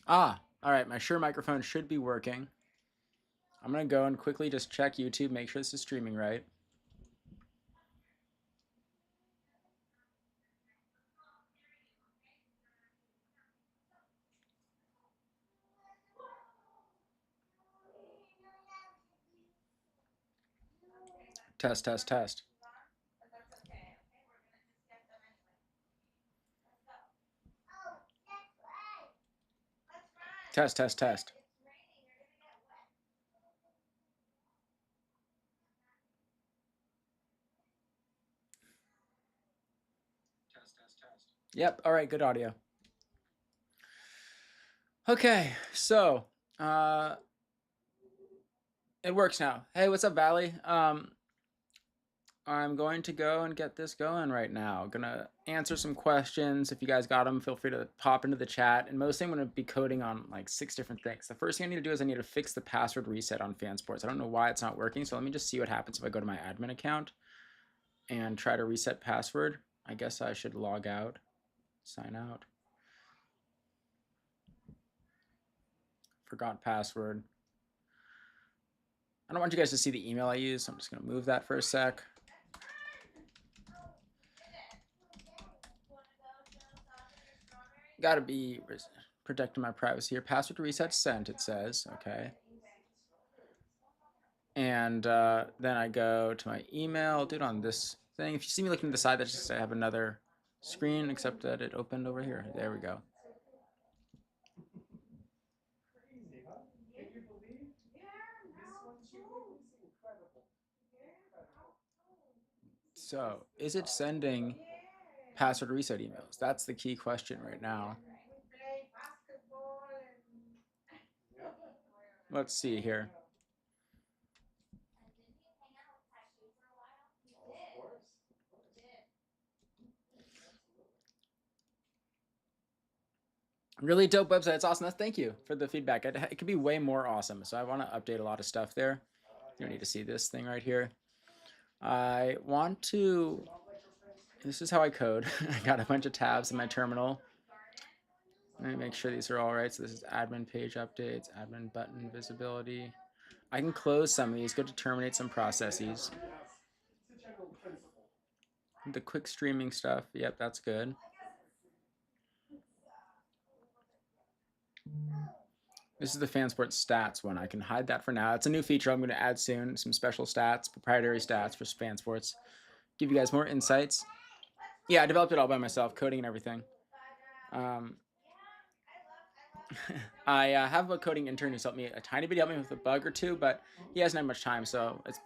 All right, my Shure microphone should be working. I'm gonna go and quickly just check YouTube, make sure this is streaming right. Test, test, test. Test, test, test. Yep, all right, good audio. Okay, so it works now. Hey, what's up, Valley? I'm going to go and get this going right now. Gonna answer some questions. If you guys got them, feel free to pop into the chat. And mostly I'm gonna be coding on like 6 different things. The first thing I need to do is I need to fix the password reset on FanSports. I don't know why it's not working, so let me just see what happens if I go to my admin account and try to reset password. I guess I should log out, sign out. Forgot password. I don't want you guys to see the email I use, so I'm just gonna move that for a sec. Gotta be protecting my privacy here. Password reset sent, it says. Okay. And then I go to my email, do it on this thing. If you see me looking to the side, that's just I have another screen, except that it opened over here. There we go. So, is it sending password reset emails? That's the key question right now. Let's see here. Really dope website. It's awesome. Thank you for the feedback. It could be way more awesome. So I want to update a lot of stuff there. You don't need to see this thing right here. I want to, this is how I code. I got a bunch of tabs in my terminal. Let me make sure these are all right. So this is admin page updates, admin button visibility. I can close some of these, go to terminate some processes. The quick streaming stuff, yep, that's good. This is the FanSports stats one. I can hide that for now. It's a new feature I'm going to add soon. Some special stats, proprietary stats for FanSports. Give you guys more insights. Yeah, I developed it all by myself, coding and everything. I have a coding intern who's helped me a tiny bit, helped me with a bug or two, but he hasn't had much time, so it's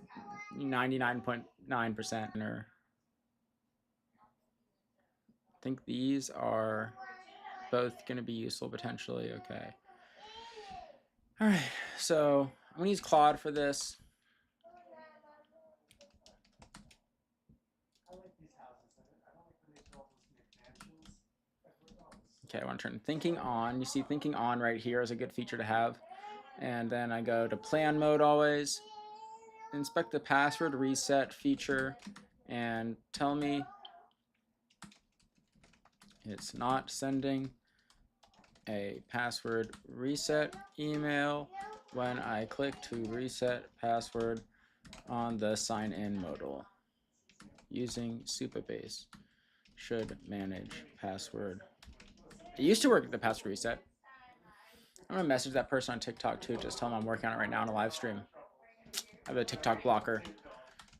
99.9% or I think these are both going to be useful potentially. Okay. All right, so I'm going to use Claude for this. Okay, I want to turn thinking on. You see thinking on right here is a good feature to have. And then I go to plan mode always. Inspect the password reset feature and tell me it's not sending a password reset email when I click to reset password on the sign in modal. Using Supabase should manage password. It used to work at the password reset. I'm gonna message that person on TikTok too, just tell them I'm working on it right now on a live stream. I have a TikTok blocker.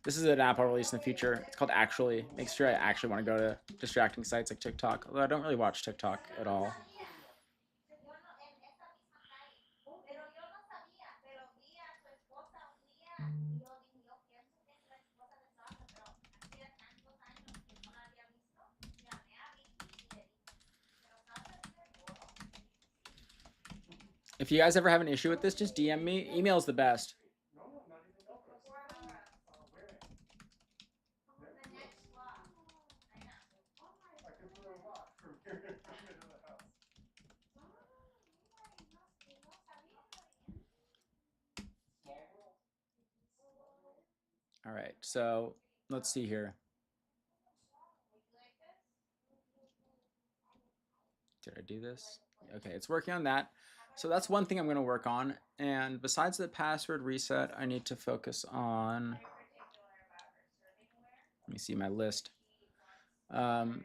This is an app I'll release in the future. It's called Actually. Makes sure I actually want to go to distracting sites like TikTok, although I don't really watch TikTok at all. If you guys ever have an issue with this, just DM me. Email is the best. All right, so let's see here. Did I do this? Okay, it's working on that. So that's one thing I'm going to work on. And besides the password reset, I need to focus on, let me see my list. The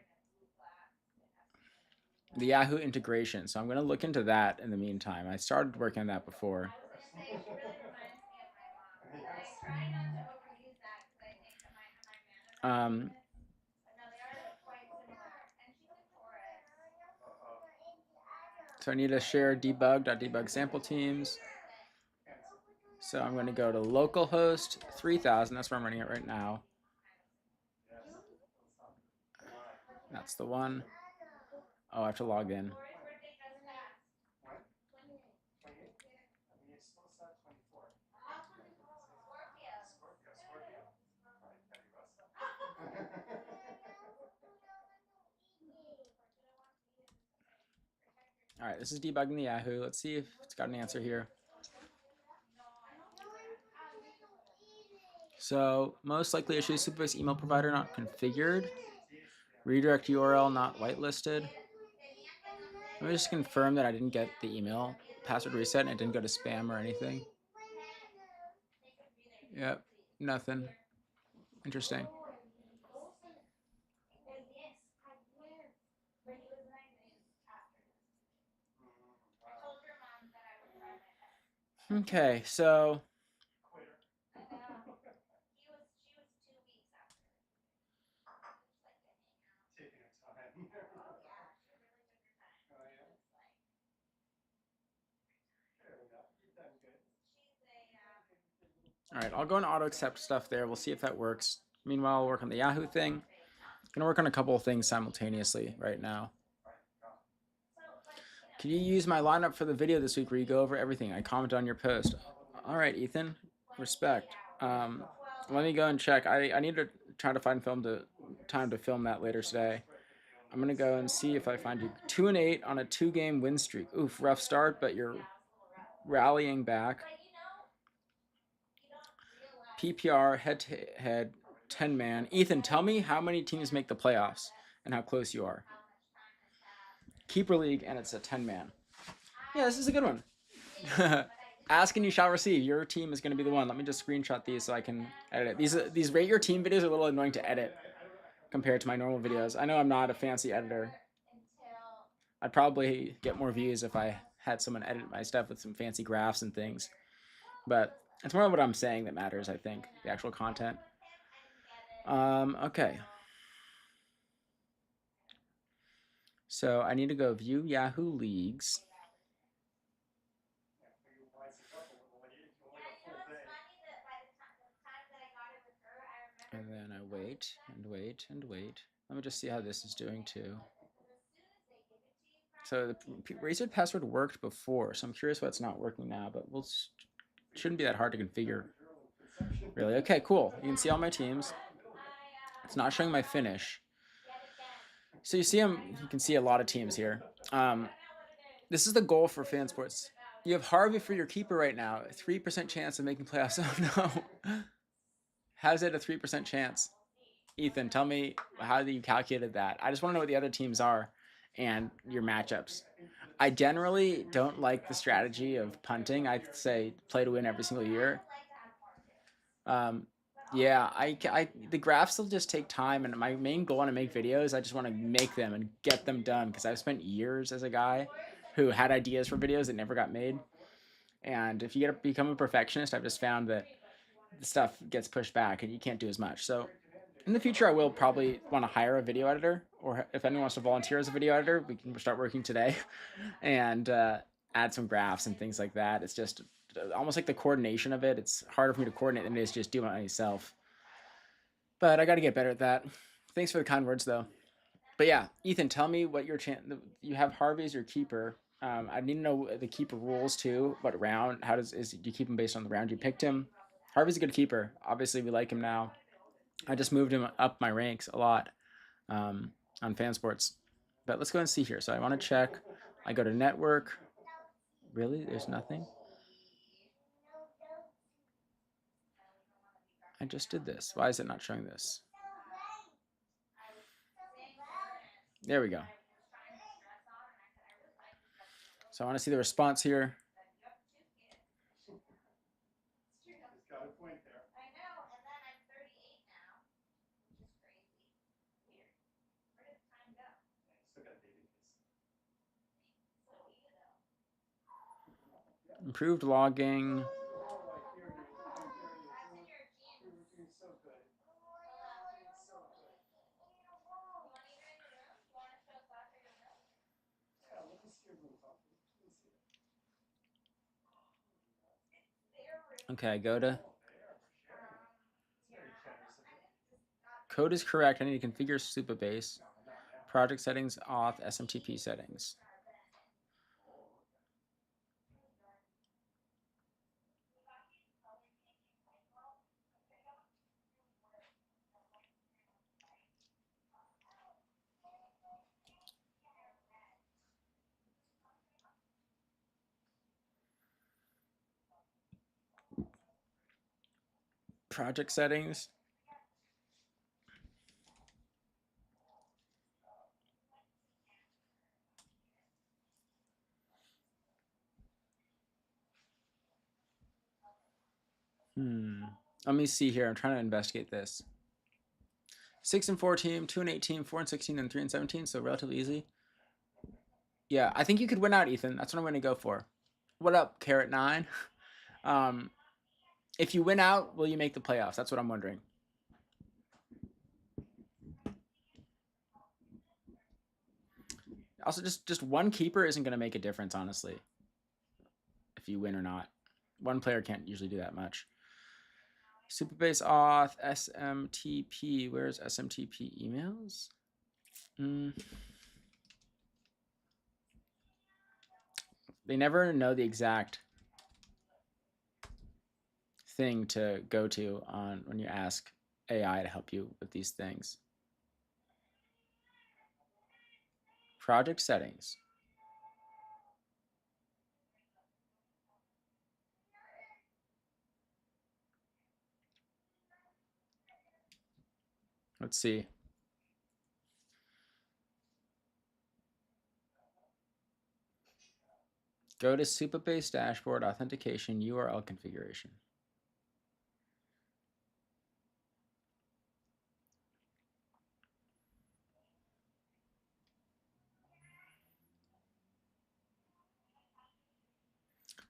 Yahoo integration. So I'm going to look into that in the meantime. I started working on that before. So I need to share debug.debug sample teams. So I'm going to go to localhost 3000. That's where I'm running it right now. That's the one. Oh, I have to log in. All right, this is debugging the Yahoo. Let's see if it's got an answer here. So most likely issue Superbase email provider not configured. Redirect URL not whitelisted. Let me just confirm that I didn't get the email password reset and it didn't go to spam or anything. Yep, nothing. Interesting. Okay, so all right, I'll go and auto accept stuff there. We'll see if that works. Meanwhile, I'll work on the Yahoo thing. I'm gonna work on a couple of things simultaneously right now. Can you use my lineup for the video this week where you go over everything? I commented on your post. All right, Ethan, respect. Let me go and check. I need to try to find time to film that later today. I'm gonna go and see if I find you 2-8 on a 2-game win streak. Oof, rough start, but you're rallying back. PPR head-to-head 10-man. Ethan, tell me how many teams make the playoffs and how close you are. Keeper league, and it's a 10-man. Yeah, this is a good one. Ask and you shall receive. Your team is going to be the one. Let me just screenshot these so I can edit it. These rate your team videos are a little annoying to edit compared to my normal videos. I know I'm not a fancy editor. I'd probably get more views if I had someone edit my stuff with some fancy graphs and things. But it's more what I'm saying that matters, I think, the actual content. Okay. So I need to go view Yahoo Leagues. And then I wait and wait and wait. Let me just see how this is doing too. So the reset password worked before, so I'm curious why it's not working now, but shouldn't be that hard to configure. Really? Okay, cool. You can see all my teams. It's not showing my finish. So you can see a lot of teams here. This is the goal for FanSports. You have Harvey for your keeper right now. 3% chance of making playoffs. Oh no. How's it a 3% chance? Ethan, tell me how you calculated that. I just want to know what the other teams are and your matchups. I generally don't like the strategy of punting. I'd say play to win every single year. Yeah, the graphs will just take time, and my main goal when I make videos, I just want to make them and get them done because I've spent years as a guy who had ideas for videos that never got made. And if you become a perfectionist, I've just found that the stuff gets pushed back and you can't do as much. So in the future, I will probably want to hire a video editor, or if anyone wants to volunteer as a video editor, we can start working today and add some graphs and things like that. It's just almost like the coordination of it. It's harder for me to coordinate than it is just do it myself. But I got to get better at that. Thanks for the kind words, though. But yeah, Ethan, tell me what your chance. You have Harvey as your keeper. I need to know the keeper rules too. What round? Do you keep him based on the round you picked him? Harvey's a good keeper. Obviously, we like him now. I just moved him up my ranks a lot on FanSports. But let's go and see here. So I want to check. I go to network. Really? There's nothing? I just did this. Why is it not showing this? There we go. So I want to see the response here. Improved logging. Okay, go to code is correct. I need to configure Supabase. Project settings, auth, SMTP settings. Project settings. Let me see here. I'm trying to investigate this. 6 and 4 team, 2 and 8 team, 4 and 16, and 3 and 17. So relatively easy. Yeah, I think you could win out, Ethan. That's what I'm going to go for. What up, Carrot 9? If you win out, will you make the playoffs? That's what I'm wondering. Also, just one keeper isn't going to make a difference, honestly, if you win or not. One player can't usually do that much. Superbase auth, SMTP. Where's SMTP emails? They never know the exact thing to go to on when you ask AI to help you with these things. Project settings. Let's see. Go to Supabase dashboard, authentication, URL configuration.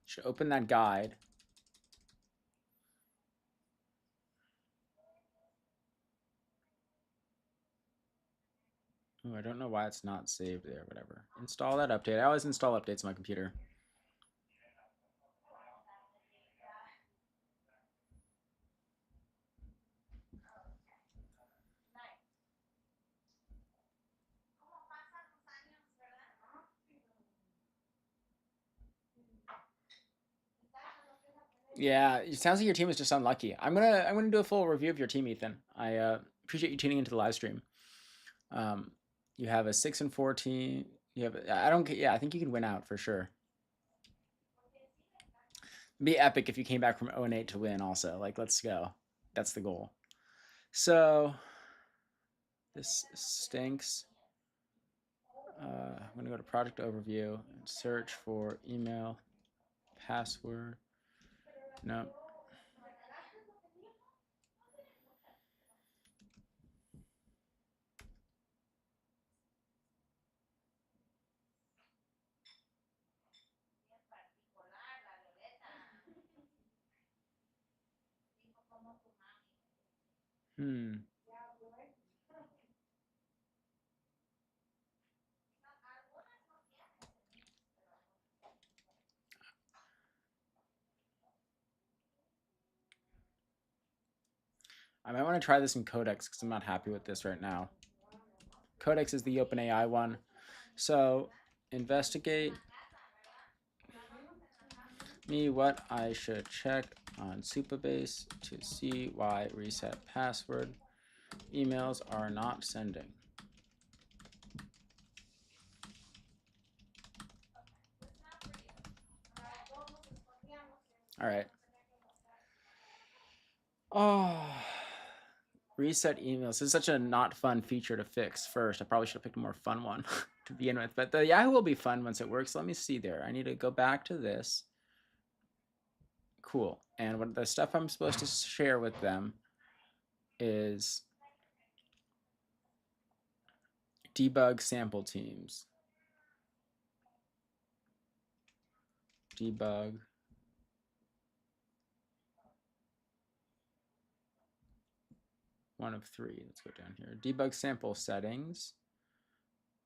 Should open that guide. Oh, I don't know why it's not saved there, whatever. Install that update. I always install updates on my computer. Yeah, it sounds like your team is just unlucky. I'm gonna do a full review of your team, Ethan. I appreciate you tuning into the live stream. You have a 6 and 4 team. You have I think you can win out for sure. It'd be epic if you came back from 0 and 8 to win. Also, like, let's go. That's the goal. So this stinks. I'm gonna go to project overview and search for email password. No. I might want to try this in Codex because I'm not happy with this right now. Codex is the OpenAI one. So investigate me what I should check on Supabase to see why reset password emails are not sending. All right. Oh, reset emails. This is such a not fun feature to fix first. I probably should have picked a more fun one to begin with, but the Yahoo will be fun once it works. Let me see there. I need to go back to this. Cool. And what the stuff I'm supposed to share with them is debug sample teams. Debug. One of three. Let's go down here. Debug sample settings.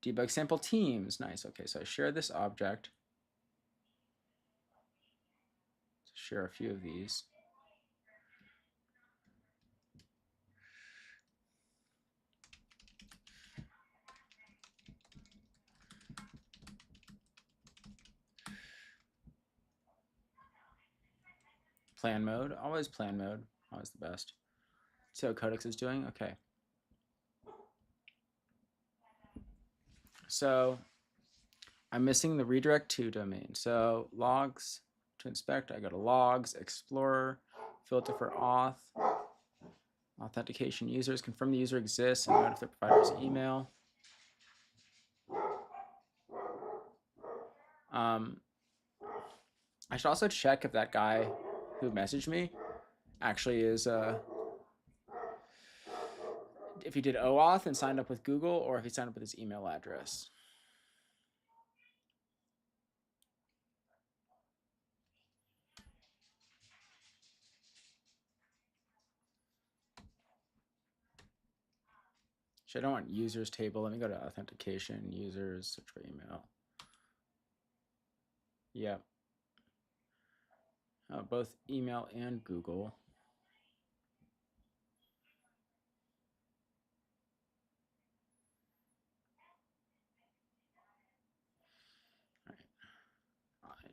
Debug sample teams. Nice. Okay, so I share this object. Share a few of these. Plan mode. Always plan mode. Always the best. See how Codex is doing? Okay. So I'm missing the redirect to domain. So logs to inspect, I go to logs, explorer, filter for auth, authentication users, confirm the user exists, and note if the provider's email. I should also check if that guy who messaged me actually is if he did OAuth and signed up with Google, or if he signed up with his email address. Actually, I don't want users table. Let me go to authentication, users, search for email. Yep. Both email and Google.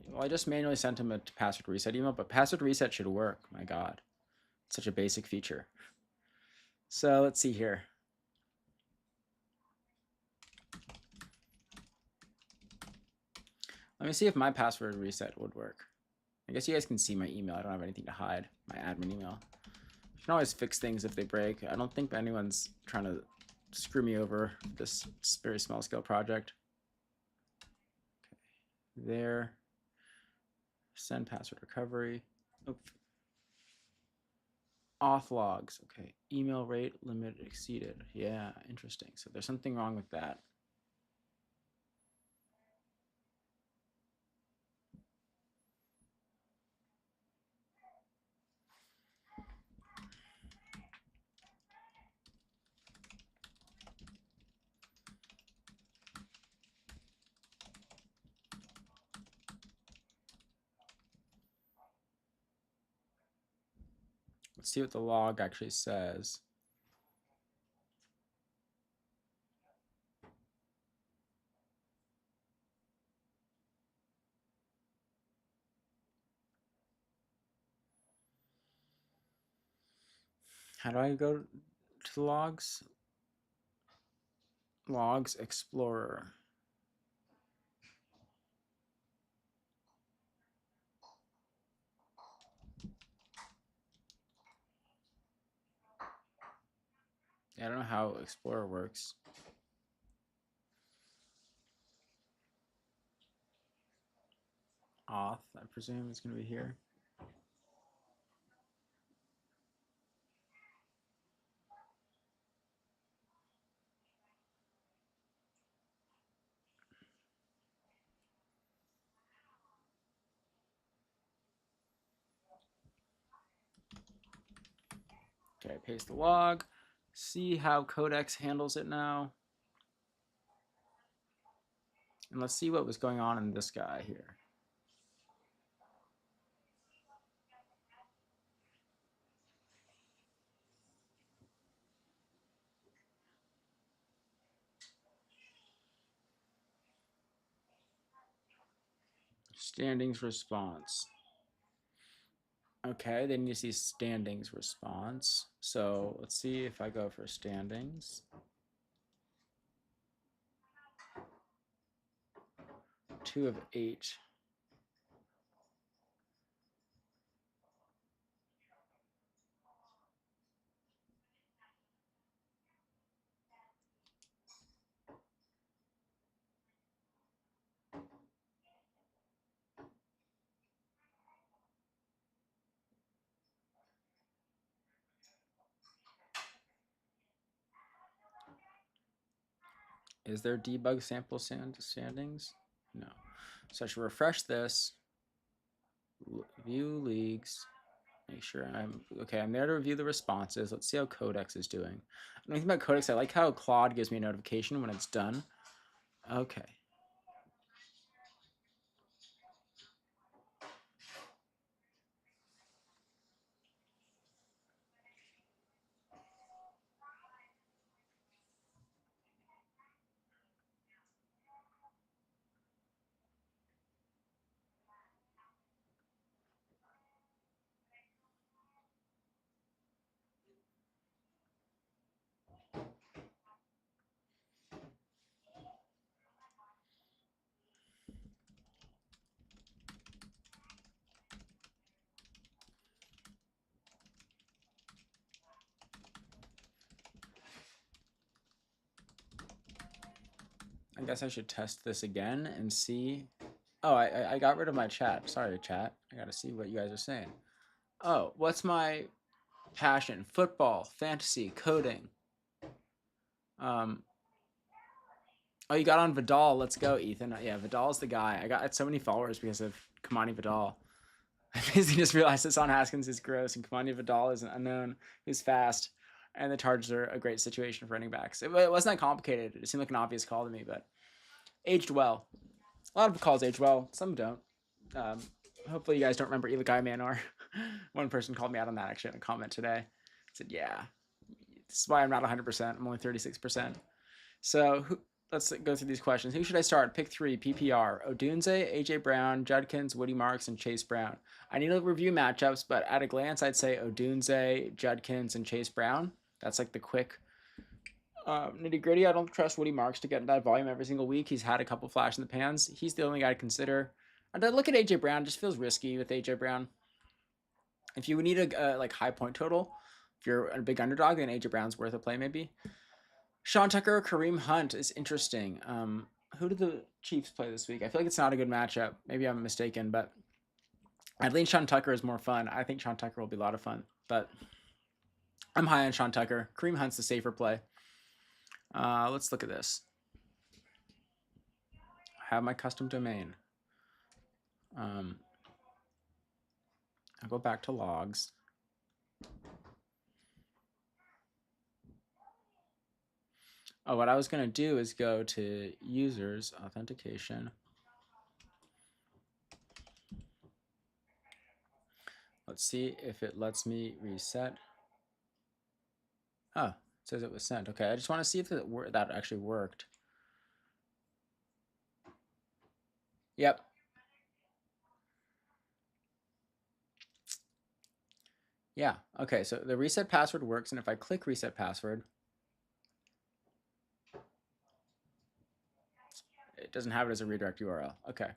Well, I just manually sent him a password reset email, but password reset should work. My God, it's such a basic feature. So let's see here. Let me see if my password reset would work. I guess you guys can see my email. I don't have anything to hide, my admin email. You can always fix things if they break. I don't think anyone's trying to screw me over this very small scale project. Okay. There. Send password recovery. Oop. Auth logs. Okay. Email rate limit exceeded. Yeah, interesting. So there's something wrong with that. Let's see what the log actually says. How do I go to the logs? Logs Explorer. Yeah, I don't know how Explorer works. Auth, I presume, is going to be here. Okay, paste the log. See how Codex handles it now. And let's see what was going on in this guy here. Standings response. Okay, they need to see standings response. So let's see if I go for standings. 2 of 8. Is there debug sample standings? No. So I should refresh this. View leagues. Make sure I'm okay. I'm there to review the responses. Let's see how Codex is doing. I'm thinking about Codex. I like how Claude gives me a notification when it's done. Okay. I guess I should test this again and see. Oh, I got rid of my chat. Sorry, chat. I gotta see what you guys are saying. Oh, what's my passion? Football, fantasy, coding. Oh, you got on Vidal. Let's go, Ethan. Yeah, Vidal's the guy. I got so many followers because of Kamani Vidal. I basically just realized that Son Haskins is gross and Kamani Vidal is an unknown who's fast. And the Chargers are a great situation for running backs. It wasn't that complicated. It seemed like an obvious call to me, but aged well. A lot of calls age well. Some don't. Hopefully you guys don't remember Eli Manor. One person called me out on that actually in a comment today. Said, yeah, this is why I'm not 100%. I'm only 36%. So let's go through these questions. Who should I start? Pick 3, PPR. Odunze, AJ Brown, Judkins, Woody Marks, and Chase Brown. I need to review matchups, but at a glance, I'd say Odunze, Judkins, and Chase Brown. That's like the quick nitty gritty. I don't trust Woody Marks to get that volume every single week. He's had a couple flash in the pans. He's the only guy to consider. And I look at AJ Brown. Just feels risky with AJ Brown. If you need a like high point total, if you're a big underdog, then AJ Brown's worth a play maybe. Sean Tucker, Kareem Hunt is interesting. Who did the Chiefs play this week? I feel like it's not a good matchup. Maybe I'm mistaken, but I think Sean Tucker is more fun. I think Sean Tucker will be a lot of fun, but I'm high on Sean Tucker. Kareem Hunt's the safer play. Let's look at this. I have my custom domain. I'll go back to logs. Oh, what I was going to do is go to users authentication. Let's see if it lets me reset. Oh, it says it was sent. Okay, I just want to see if that actually worked. Yep. Yeah, okay, so the reset password works, and if I click reset password, it doesn't have it as a redirect URL. Okay.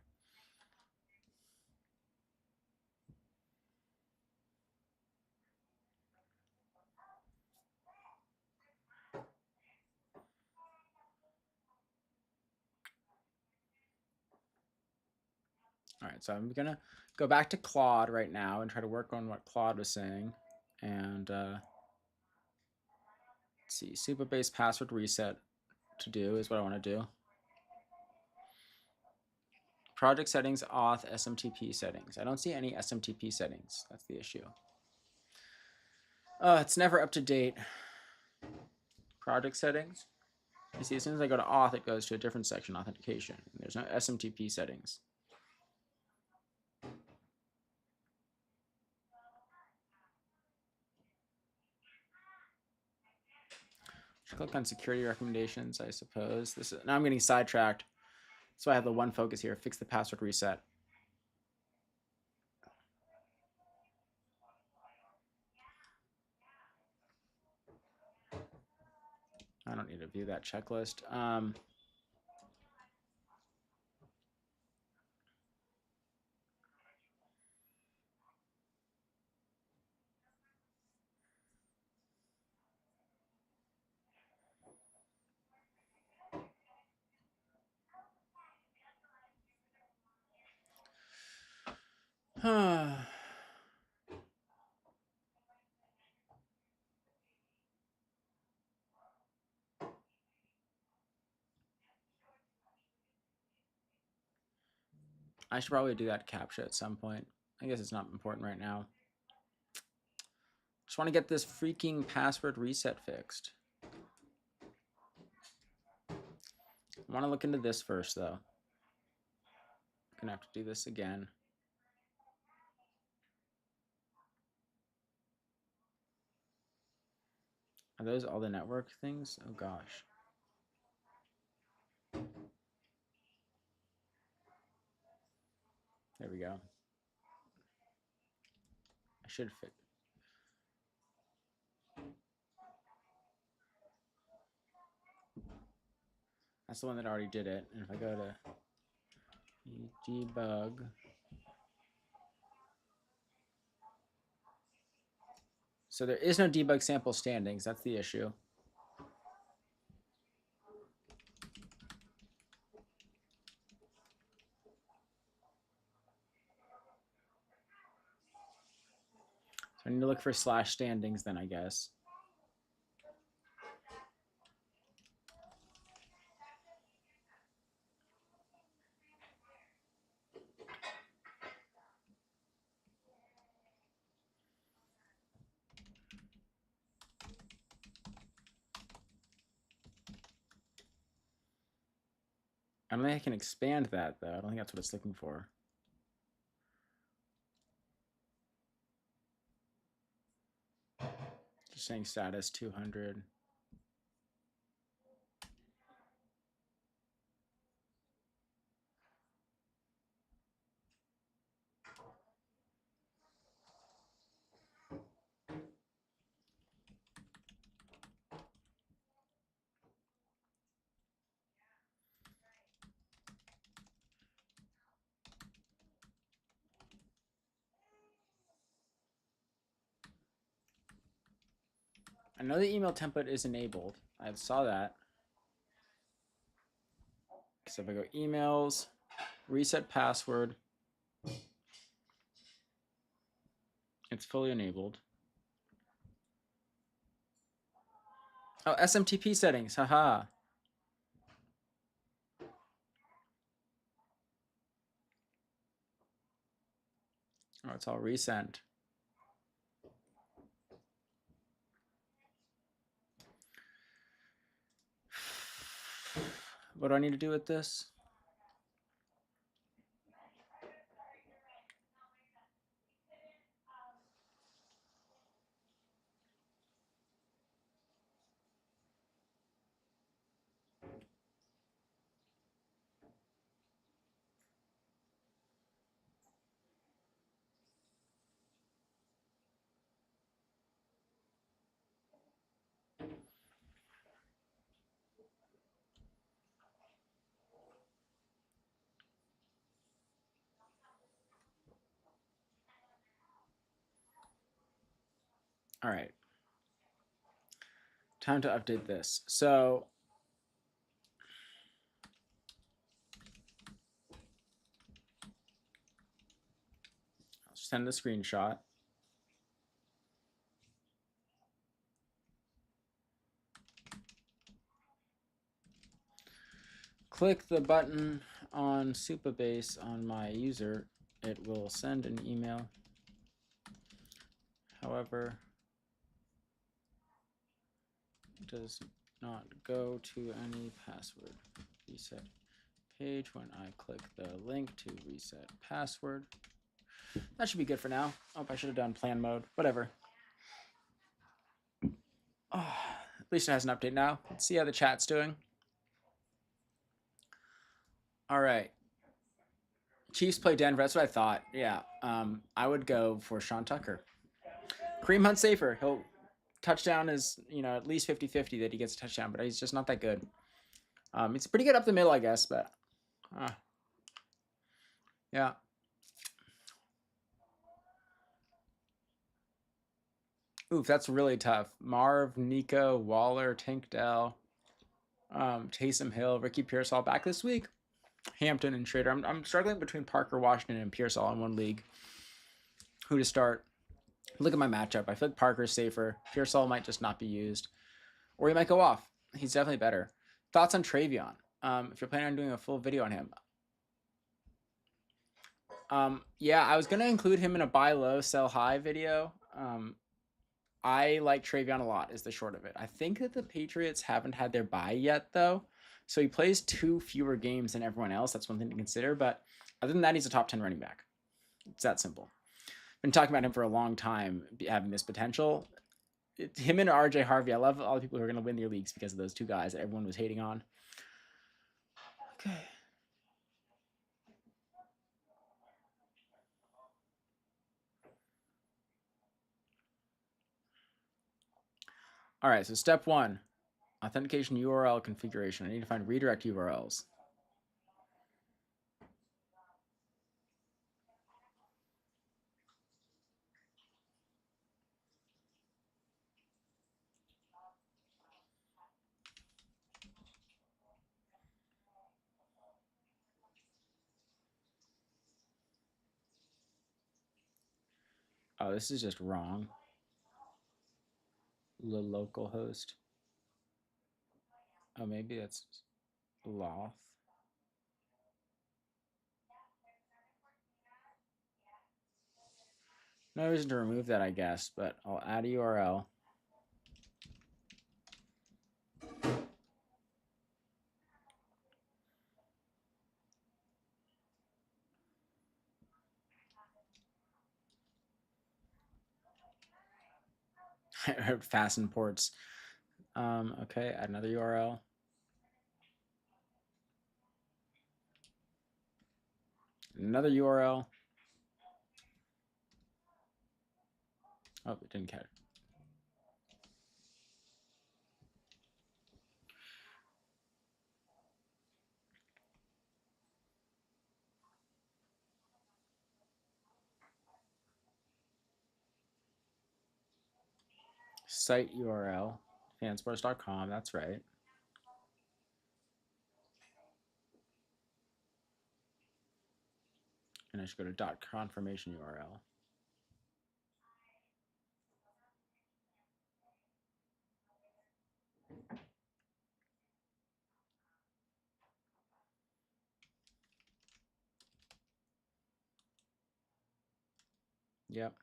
All right, so I'm gonna go back to Claude right now and try to work on what Claude was saying. And let's see, super-based password reset to do is what I want to do. Project settings, auth, SMTP settings. I don't see any SMTP settings. That's the issue. It's never up to date. Project settings. You see, as soon as I go to auth, it goes to a different section, authentication. There's no SMTP settings. Click on security recommendations, I suppose. Now I'm getting sidetracked. So I have the one focus here, fix the password reset. I don't need to view that checklist. I should probably do that CAPTCHA at some point. I guess it's not important right now. Just want to get this freaking password reset fixed. I want to look into this first, though. Gonna have to do this again. Are those all the network things? Oh gosh. There we go. I should fit. That's the one that already did it. And if I go to debug, so there is no debug sample standings. That's the issue. So I need to look for slash standings then, I guess. I don't think I can expand that, though. I don't think that's what it's looking for. Just saying status 200. I know the email template is enabled. I saw that. So if I go emails, reset password, it's fully enabled. Oh, SMTP settings, haha. Oh, it's all resent. What do I need to do with this? All right. Time to update this. So I'll send the screenshot. Click the button on Supabase on my user. It will send an email. However, does not go to any password reset page when I click the link to reset password. That should be good for now. Oh, I should have done plan mode. Whatever. Oh, at least it has an update now. Let's see how the chat's doing. All right. Chiefs play Denver. That's what I thought. Yeah. I would go for Sean Tucker. Kareem Hunt's safer. He'll touchdown is, at least 50-50 that he gets a touchdown, but he's just not that good. It's pretty good up the middle, I guess, but yeah. Oof, that's really tough. Marv, Nico, Waller, Tank Dell, Taysom Hill, Ricky Pearsall back this week. Hampton and Schrader. I'm struggling between Parker, Washington, and Pearsall in one league. Who to start? Look at my matchup. I feel like Parker's safer. Pearsall might just not be used. Or he might go off. He's definitely better. Thoughts on Travion? If you're planning on doing a full video on him. Yeah, I was gonna include him in a buy low, sell high video. I like Travion a lot, is the short of it. I think that the Patriots haven't had their bye yet, though. So he plays 2 fewer games than everyone else. That's one thing to consider. But other than that, he's a top 10 running back. It's that simple. Been talking about him for a long time, having this potential. Him and RJ Harvey, I love all the people who are going to win their leagues because of those 2 guys that everyone was hating on. Okay. All right, so step 1, authentication URL configuration. I need to find redirect URLs. Oh, this is just wrong. Localhost. Oh, maybe that's Loth. No reason to remove that, I guess, but I'll add a URL. Fasten ports. Okay, add another URL. Another URL. Oh, it didn't catch. Site URL, fansports.com, that's right. And I should go to .confirmation URL. Yep.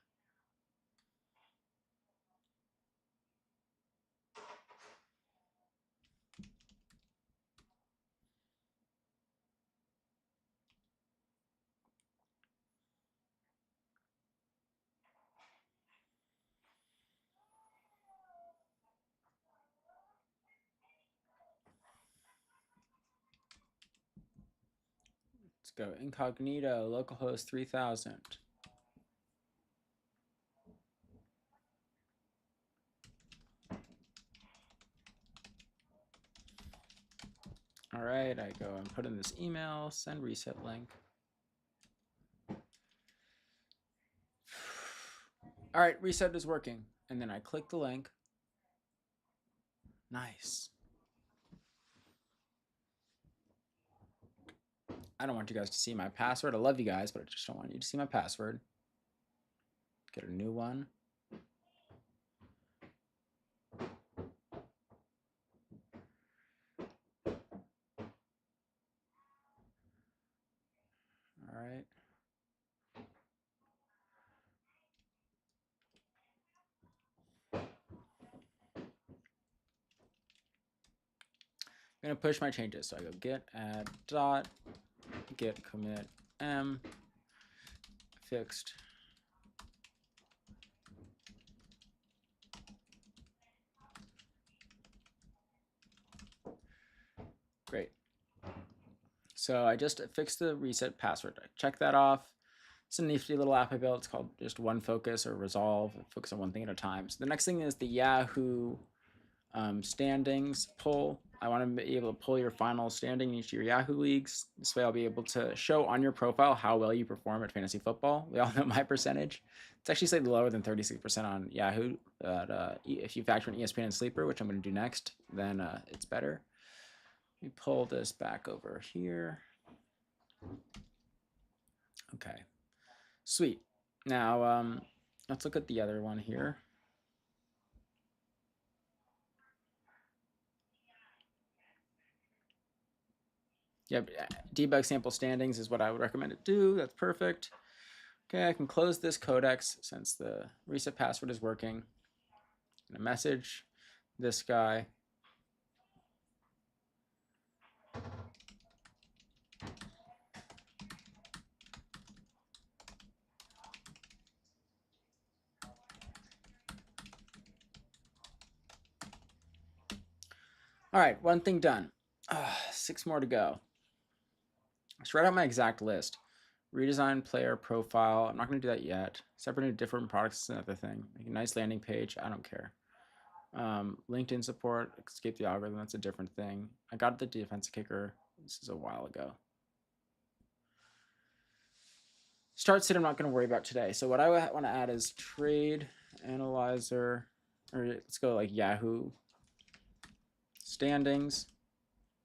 Let's go incognito, localhost 3000. All right, I go and put in this email, send reset link. All right, reset is working. And then I click the link. Nice. I don't want you guys to see my password. I love you guys, but I just don't want you to see my password. Get a new one. All right. I'm gonna push my changes. So I go git add dot git commit m fixed. Great. So I just fixed the reset password. I check that off. It's a nifty little app I built. It's called just One Focus or Resolve. Focus on one thing at a time. So the next thing is the Yahoo standings pull. I want to be able to pull your final standing in each of your Yahoo leagues. This way I'll be able to show on your profile how well you perform at fantasy football. We all know my percentage. It's actually slightly lower than 36% on Yahoo. But if you factor in ESPN and Sleeper, which I'm going to do next, then it's better. Let me pull this back over here. Okay, sweet. Now let's look at the other one here. Yep, debug sample standings is what I would recommend it do. That's perfect. Okay, I can close this codex since the reset password is working. I'm gonna message this guy. All right, one thing done. 6 more to go. Let's write out my exact list. Redesign player profile. I'm not going to do that yet. Separate into different products is another thing. Make a nice landing page. I don't care. LinkedIn support. Escape the algorithm. That's a different thing. I got the defensive kicker. This is a while ago. Start sit I'm not going to worry about today. So what I want to add is trade analyzer. Or let's go like Yahoo standings.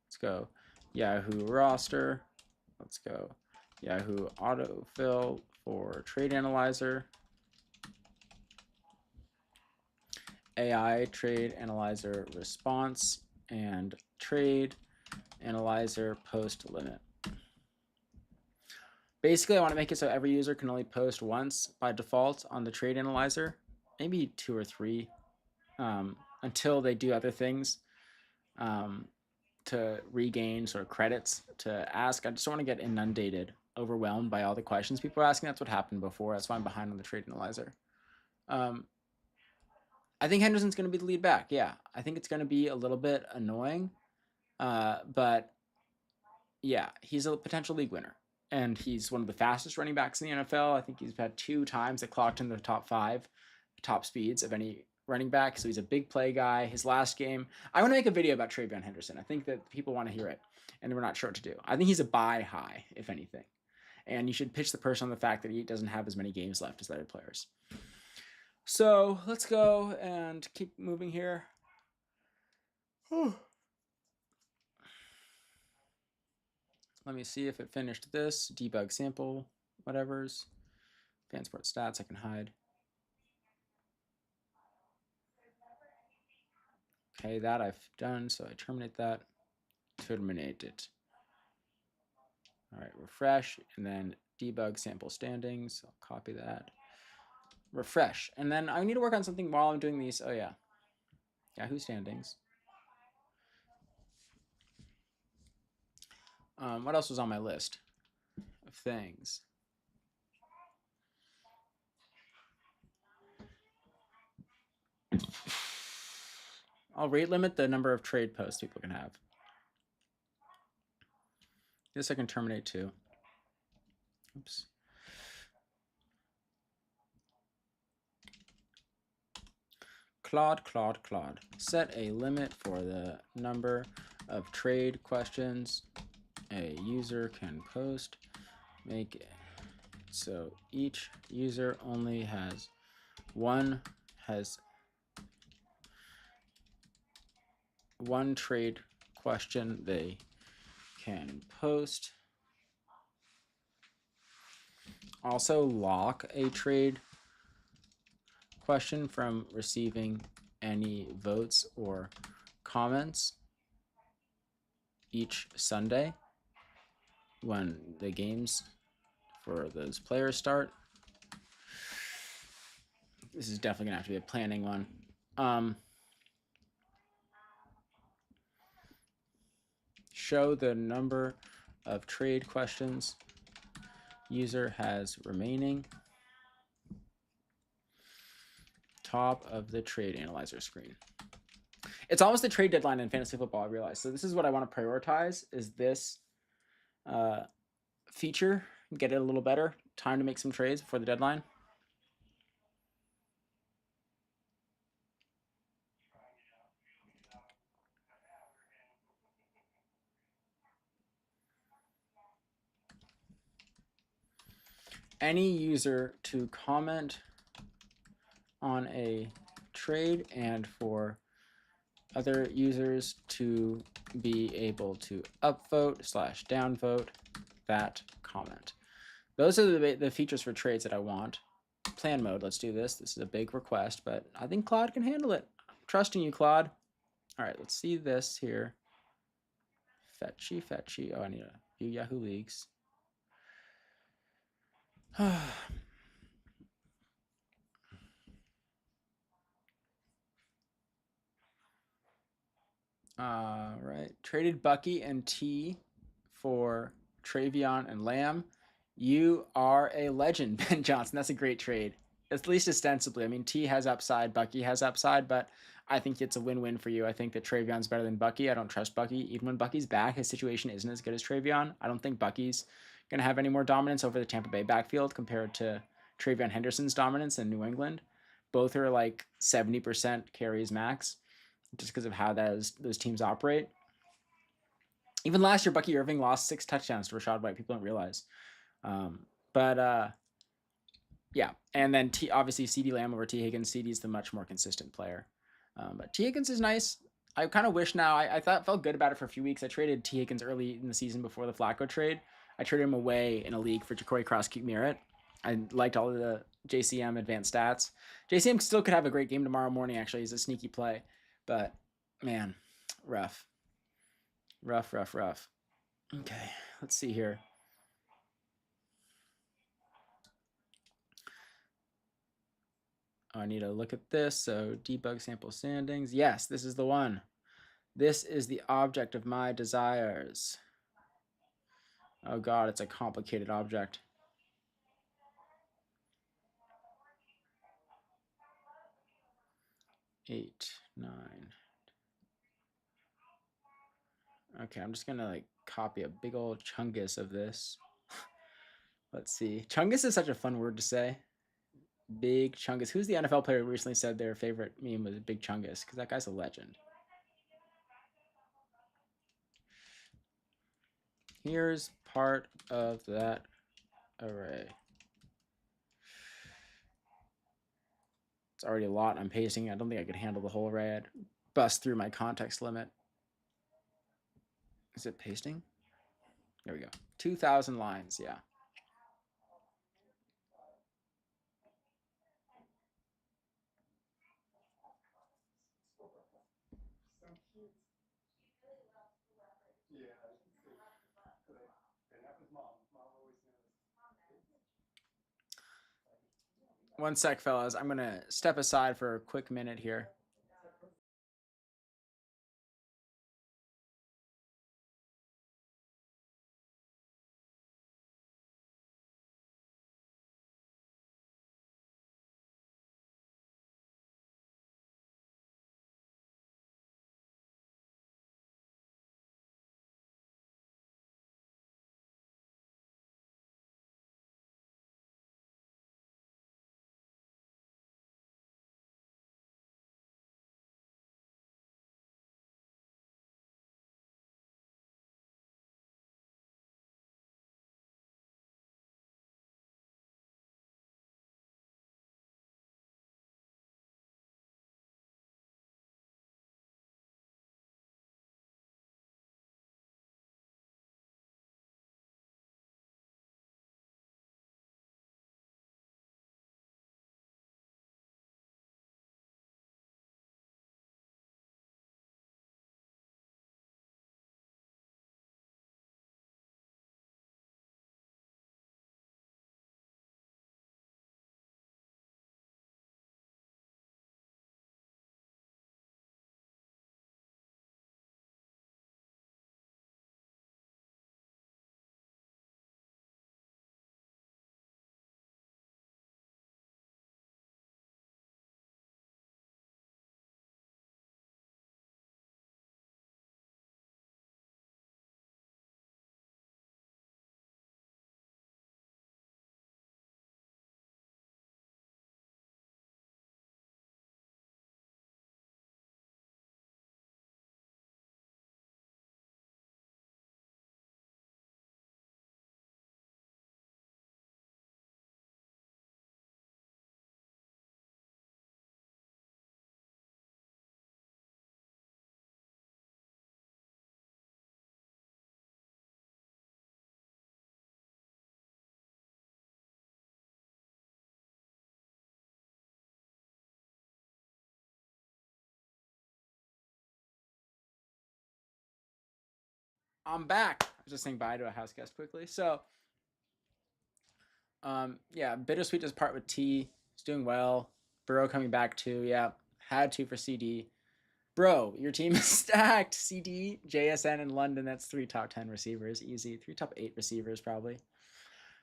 Let's go Yahoo roster. Let's go Yahoo autofill for trade analyzer. AI trade analyzer response and trade analyzer post limit. Basically, I want to make it so every user can only post once by default on the trade analyzer, maybe 2 or 3, until they do other things to regain sort of credits to ask. I just don't want to get inundated, overwhelmed by all the questions people are asking. That's what happened before. That's why I'm behind on the trade analyzer. I think Henderson's going to be the lead back. Yeah, I think it's going to be a little bit annoying, but yeah, he's a potential league winner. And he's one of the fastest running backs in the NFL. I think he's had 2 times that clocked in the top 5 top speeds of any running back. So he's a big play guy. His last game, I want to make a video about TreVeyon Henderson. I think that people want to hear it, and we're not sure what to do. I think he's a buy high, if anything. And you should pitch the person on the fact that he doesn't have as many games left as other players. So let's go and keep moving here. Let me see if it finished this. Debug sample, whatever's. FanSports stats, I can hide. Okay, that I've done, so I terminate that. Terminate it. All right, refresh, and then debug sample standings. I'll copy that. Refresh, and then I need to work on something while I'm doing these. Oh yeah, Yahoo standings. What else was on my list of things? I'll rate limit the number of trade posts people can have. This I can terminate too. Oops. Claude. Set a limit for the number of trade questions a user can post. Make it so each user only has one trade question they can post. Also lock a trade question from receiving any votes or comments each Sunday when the games for those players start. This is definitely gonna have to be a planning one. Show the number of trade questions user has remaining. Top of the trade analyzer screen. It's almost the trade deadline in fantasy football, I realize. So this is what I want to prioritize, is this feature, get it a little better. Time to make some trades before the deadline. Any user to comment on a trade and for other users to be able to upvote/downvote that comment. Those are the features for trades that I want. Plan mode, let's do this. This is a big request, but I think Claude can handle it. I'm trusting you, Claude. All right, let's see this here. Fetchy. Oh, I need a few Yahoo leagues. Right. Traded Bucky and T for Travion and Lamb. You are a legend, Ben Johnson. That's a great trade, at least ostensibly. I mean, T has upside, Bucky has upside, but I think it's a win-win for you. I think that Travion's better than Bucky. I don't trust Bucky. Even when Bucky's back, his situation isn't as good as Travion. I don't think Bucky's going to have any more dominance over the Tampa Bay backfield compared to Travion Henderson's dominance in New England. Both are like 70% carries max, just because of how those teams operate. Even last year, Bucky Irving lost 6 touchdowns to Rachaad White. People don't realize. Yeah. And then obviously CeeDee Lamb over T. Higgins. CeeDee's the much more consistent player. But T. Higgins is nice. I kind of wish now, I felt good about it for a few weeks. I traded T. Higgins early in the season before the Flacco trade. I traded him away in a league for Ja'Cory Cross-Merritt. I liked all of the JCM advanced stats. JCM still could have a great game tomorrow morning, actually. He's a sneaky play. But, man, rough. Rough. Okay, let's see here. I need to look at this. So debug sample standings. Yes, this is the one. This is the object of my desires. Oh God, it's a complicated object. Eight, 9. Okay, I'm just gonna like copy a big old chungus of this. Let's see. Chungus is such a fun word to say. Big Chungus. Who's the NFL player who recently said their favorite meme was Big Chungus? Because that guy's a legend. Here's part of that array. It's already a lot I'm pasting. I don't think I could handle the whole array. I'd bust through my context limit. Is it pasting? There we go. 2,000 lines, yeah. One sec, fellas. I'm going to step aside for a quick minute here. I'm back. I was just saying bye to a house guest quickly. So, yeah, Bittersweet does part with T. He's doing well. Burrow coming back too. Yeah, had to for CD. Bro, your team is stacked. CD, JSN, and London. That's 3 top 10 receivers. Easy. 3 top 8 receivers, probably.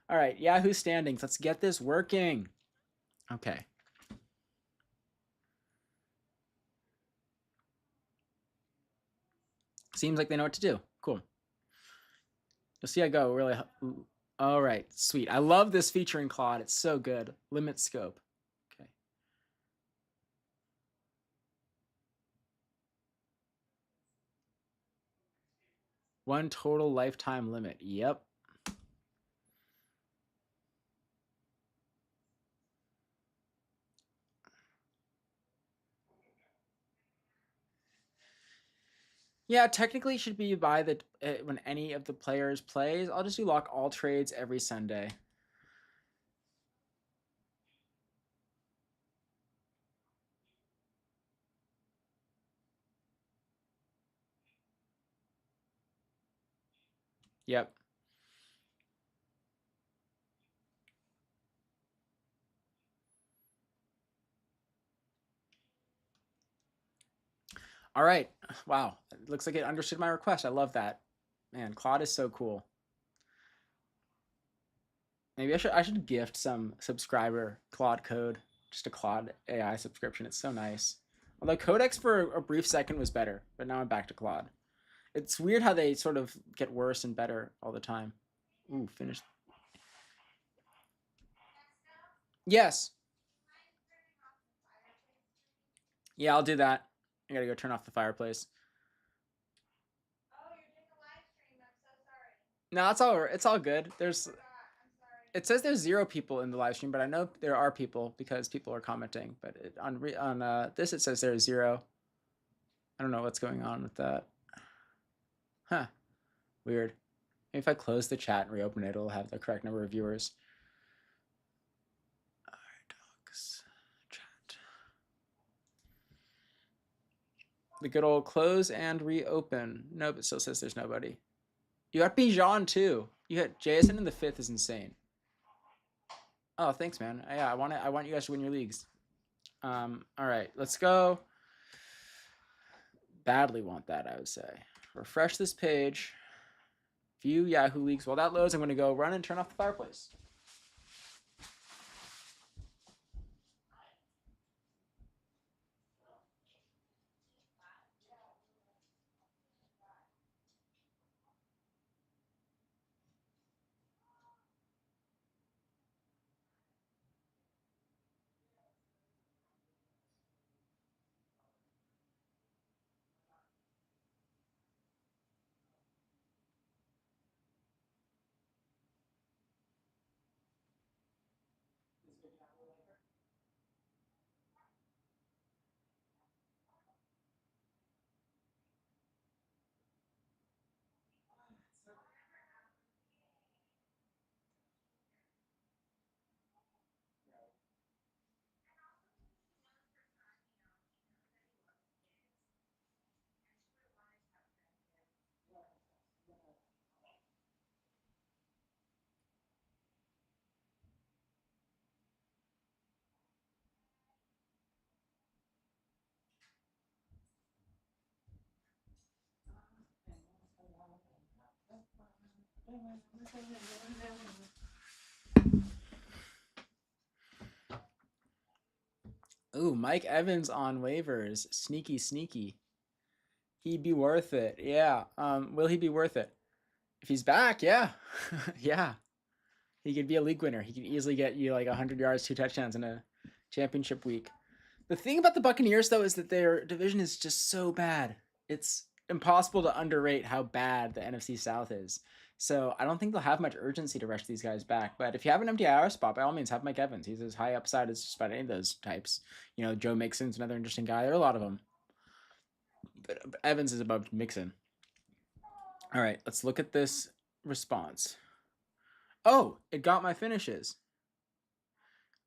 All right, Yahoo standings. Let's get this working. Okay. Seems like they know what to do. Cool. You'll see I go really. Ooh. All right, sweet. I love this feature in Claude. It's so good. Limit scope. Okay. One total lifetime limit. Yep. Yeah, technically should be by the when any of the players plays. I'll just do lock all trades every Sunday. Yep. All right. Wow. It looks like it understood my request. I love that. Man, Claude is so cool. Maybe I should gift some subscriber Claude code, just a Claude AI subscription. It's so nice. Although Codex for a brief second was better, but now I'm back to Claude. It's weird how they sort of get worse and better all the time. Ooh, finished. Yes. Yeah, I'll do that. I gotta go turn off the fireplace. No, it's all good. It says there's 0 people in the live stream, but I know there are people because people are commenting. But on this it says there's 0. I don't know what's going on with that. Huh. Weird. Maybe if I close the chat and reopen it, it'll have the correct number of viewers. All right, dogs. Chat. The good old close and reopen. Nope, it still says there's nobody. You got Bijan too. You got JSN in the 5th is insane. Oh, thanks, man. Yeah, I want you guys to win your leagues. All right, let's go. Badly want that, I would say. Refresh this page. View Yahoo Leagues. While that loads, I'm going to go run and turn off the fireplace. Ooh, Mike Evans on waivers. Sneaky, sneaky. He'd be worth it. Yeah. Will he be worth it? If he's back, yeah. Yeah. He could be a league winner. He could easily get you like 100 yards, 2 touchdowns in a championship week. The thing about the Buccaneers, though, is that their division is just so bad. It's impossible to underrate how bad the NFC South is. So I don't think they'll have much urgency to rush these guys back. But if you have an empty IR spot, by all means, have Mike Evans. He's as high upside as just about any of those types. You know, Joe Mixon's another interesting guy. There are a lot of them. But Evans is above Mixon. All right, let's look at this response. Oh, it got my finishes.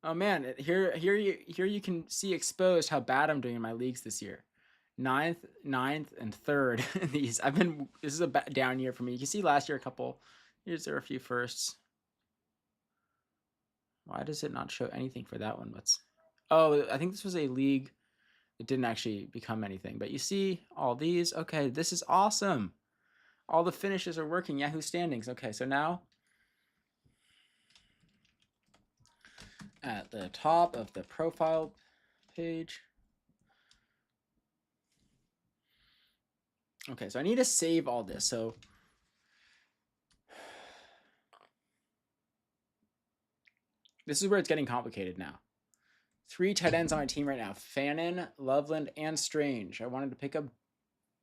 Oh man, here you can see exposed how bad I'm doing in my leagues this year. ninth, and third. These this is a down year for me. You can see last year a couple. Here's there are a few firsts. Why does it not show anything for that one? Oh, I think this was a league. It didn't actually become anything, but you see all these. Okay, this is awesome. All the finishes are working. Yahoo standings. Okay, so now at the top of the profile page. Okay, so I need to save all this. So this is where it's getting complicated now. 3 tight ends on my team right now. Fannin, Loveland, and Strange. I wanted to pick up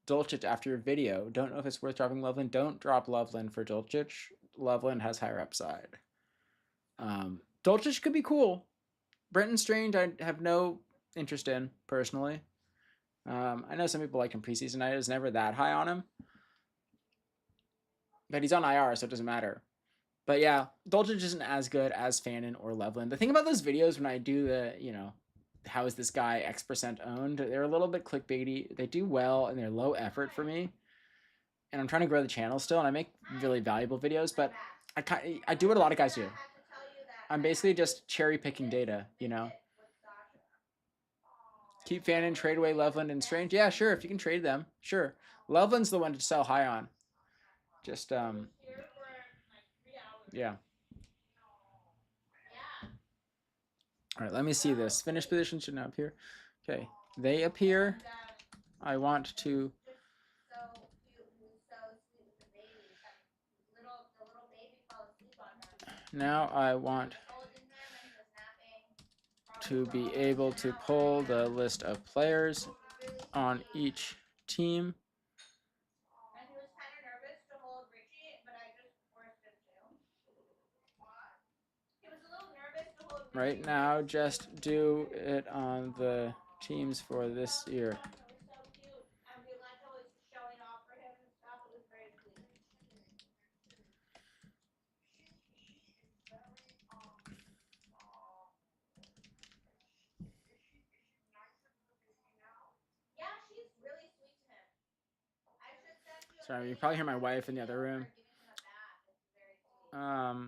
Dulcich after your video. Don't know if it's worth dropping Loveland. Don't drop Loveland for Dulcich. Loveland has higher upside. Dulcich could be cool. Brenton Strange, I have no interest in, personally. I know some people like him preseason. I was never that high on him. But he's on IR, so it doesn't matter. But yeah, Dulcich isn't as good as Fannin or Loveland. The thing about those videos when I do the, how is this guy X% owned, they're a little bit clickbaity. They do well, and they're low effort for me. And I'm trying to grow the channel still, and I make really valuable videos, but I do what a lot of guys do. I'm basically just cherry picking data, Keep Fannin, trade away Loveland and Strange. Yeah, sure, if you can trade them, sure. Loveland's the one to sell high on. Just, yeah. All right, let me see this. Finish position should now appear. Okay, they appear. I want to. Now I want to be able to pull the list of players on each team. Right now, just do it on the teams for this year. Sorry, you probably hear my wife in the other room. All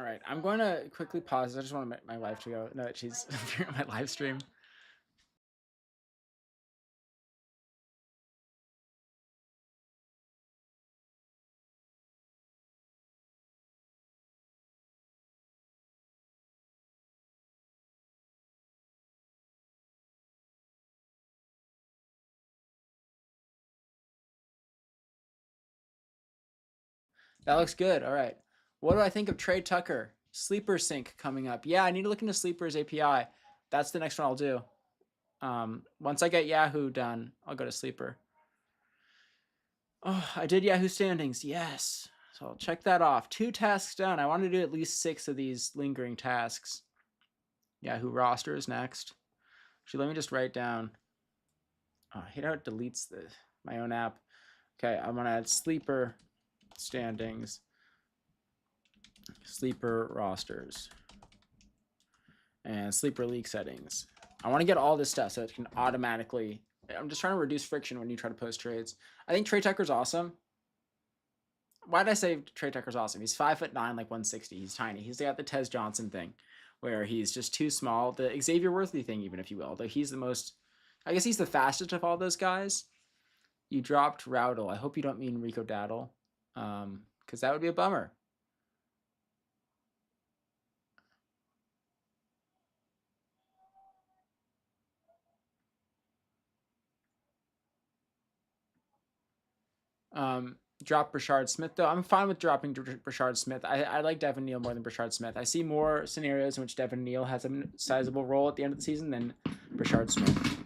right, I'm going to quickly pause. I just want my wife to know that she's appearing on my live stream. That looks good. All right. What do I think of Trey Tucker? Sleeper sync coming up. Yeah, I need to look into Sleeper's API. That's the next one I'll do. Once I get Yahoo done, I'll go to Sleeper. Oh, I did Yahoo standings. Yes. So I'll check that off. 2 tasks done. I want to do at least 6 of these lingering tasks. Yahoo roster is next. Actually, let me just write down. Oh, I hate how it deletes my own app. Okay, I'm going to add Sleeper standings. Sleeper rosters. And Sleeper league settings. I want to get all this stuff so it can automatically. I'm just trying to reduce friction when you try to post trades. I think Trey Tucker's awesome. Why did I say Trey Tucker's awesome? He's 5'9", like 160. He's tiny. He's got the Tez Johnson thing, where he's just too small. The Xavier Worthy thing, even if you will. Though he's the most. I guess he's the fastest of all those guys. You dropped Roudle. I hope you don't mean Rico Daddle, because that would be a bummer. Drop Brashard Smith, though. I'm fine with dropping Brashard Smith. I like Devin Neal more than Brashard Smith. I see more scenarios in which Devin Neal has a sizable role at the end of the season than Brashard Smith.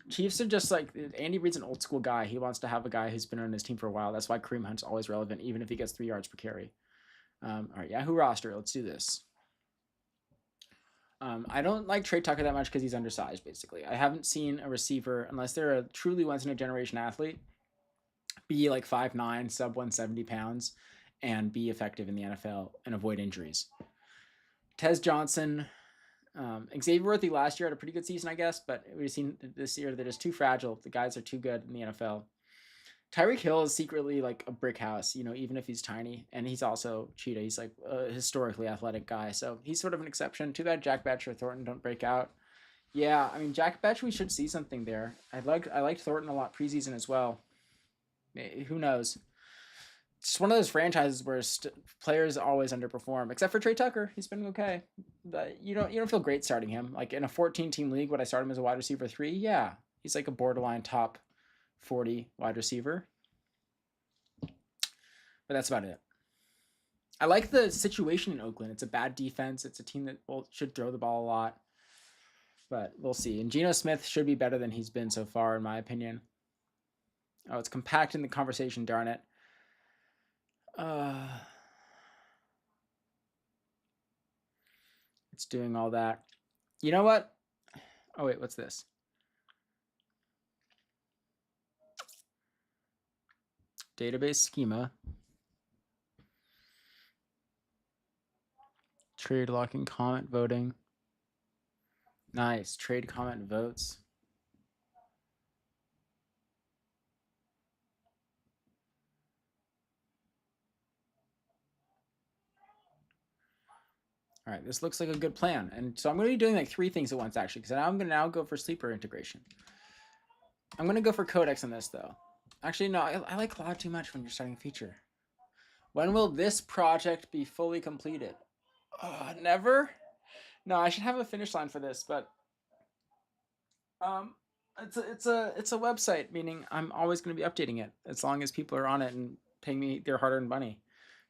Chiefs are just like, Andy Reid's an old school guy. He wants to have a guy who's been on his team for a while. That's why Kareem Hunt's always relevant, even if he gets 3 yards per carry. All right, Yahoo roster. Let's do this. I don't like Trey Tucker that much because he's undersized, basically. I haven't seen a receiver, unless they're a truly once-in-a-generation athlete, be like 5'9", sub 170 pounds, and be effective in the NFL and avoid injuries. Tez Johnson, Xavier Worthy last year had a pretty good season, I guess, but we've seen this year that is too fragile. The guys are too good in the NFL. Tyreek Hill is secretly like a brick house, even if he's tiny, and he's also cheetah. He's like a historically athletic guy, so he's sort of an exception. Too bad Jack Betch or Thornton don't break out. Yeah, I mean Jack Betch, we should see something there. I liked Thornton a lot preseason as well. Who knows? It's one of those franchises where players always underperform, except for Trey Tucker. He's been okay, but you don't feel great starting him. Like in a 14-team league, would I start him as a wide receiver 3? Yeah, he's like a borderline top 40 wide receiver. But that's about it. I like the situation in Oakland. It's a bad defense. It's a team that should throw the ball a lot. But we'll see. And Geno Smith should be better than he's been so far, in my opinion. Oh, it's compacting the conversation, darn it. It's doing all that. You know what? Oh, wait, what's this? Database schema. Trade locking, comment voting. Nice. Trade, comment, votes. All right, this looks like a good plan. And so I'm going to be doing like 3 things at once, actually, because I'm going to now go for sleeper integration. I'm going to go for codex on this, though. Actually, no, I like Cloud too much when you're starting a feature. When will this project be fully completed? Never? No, I should have a finish line for this, but it's a website, meaning I'm always going to be updating it as long as people are on it and paying me their hard-earned money.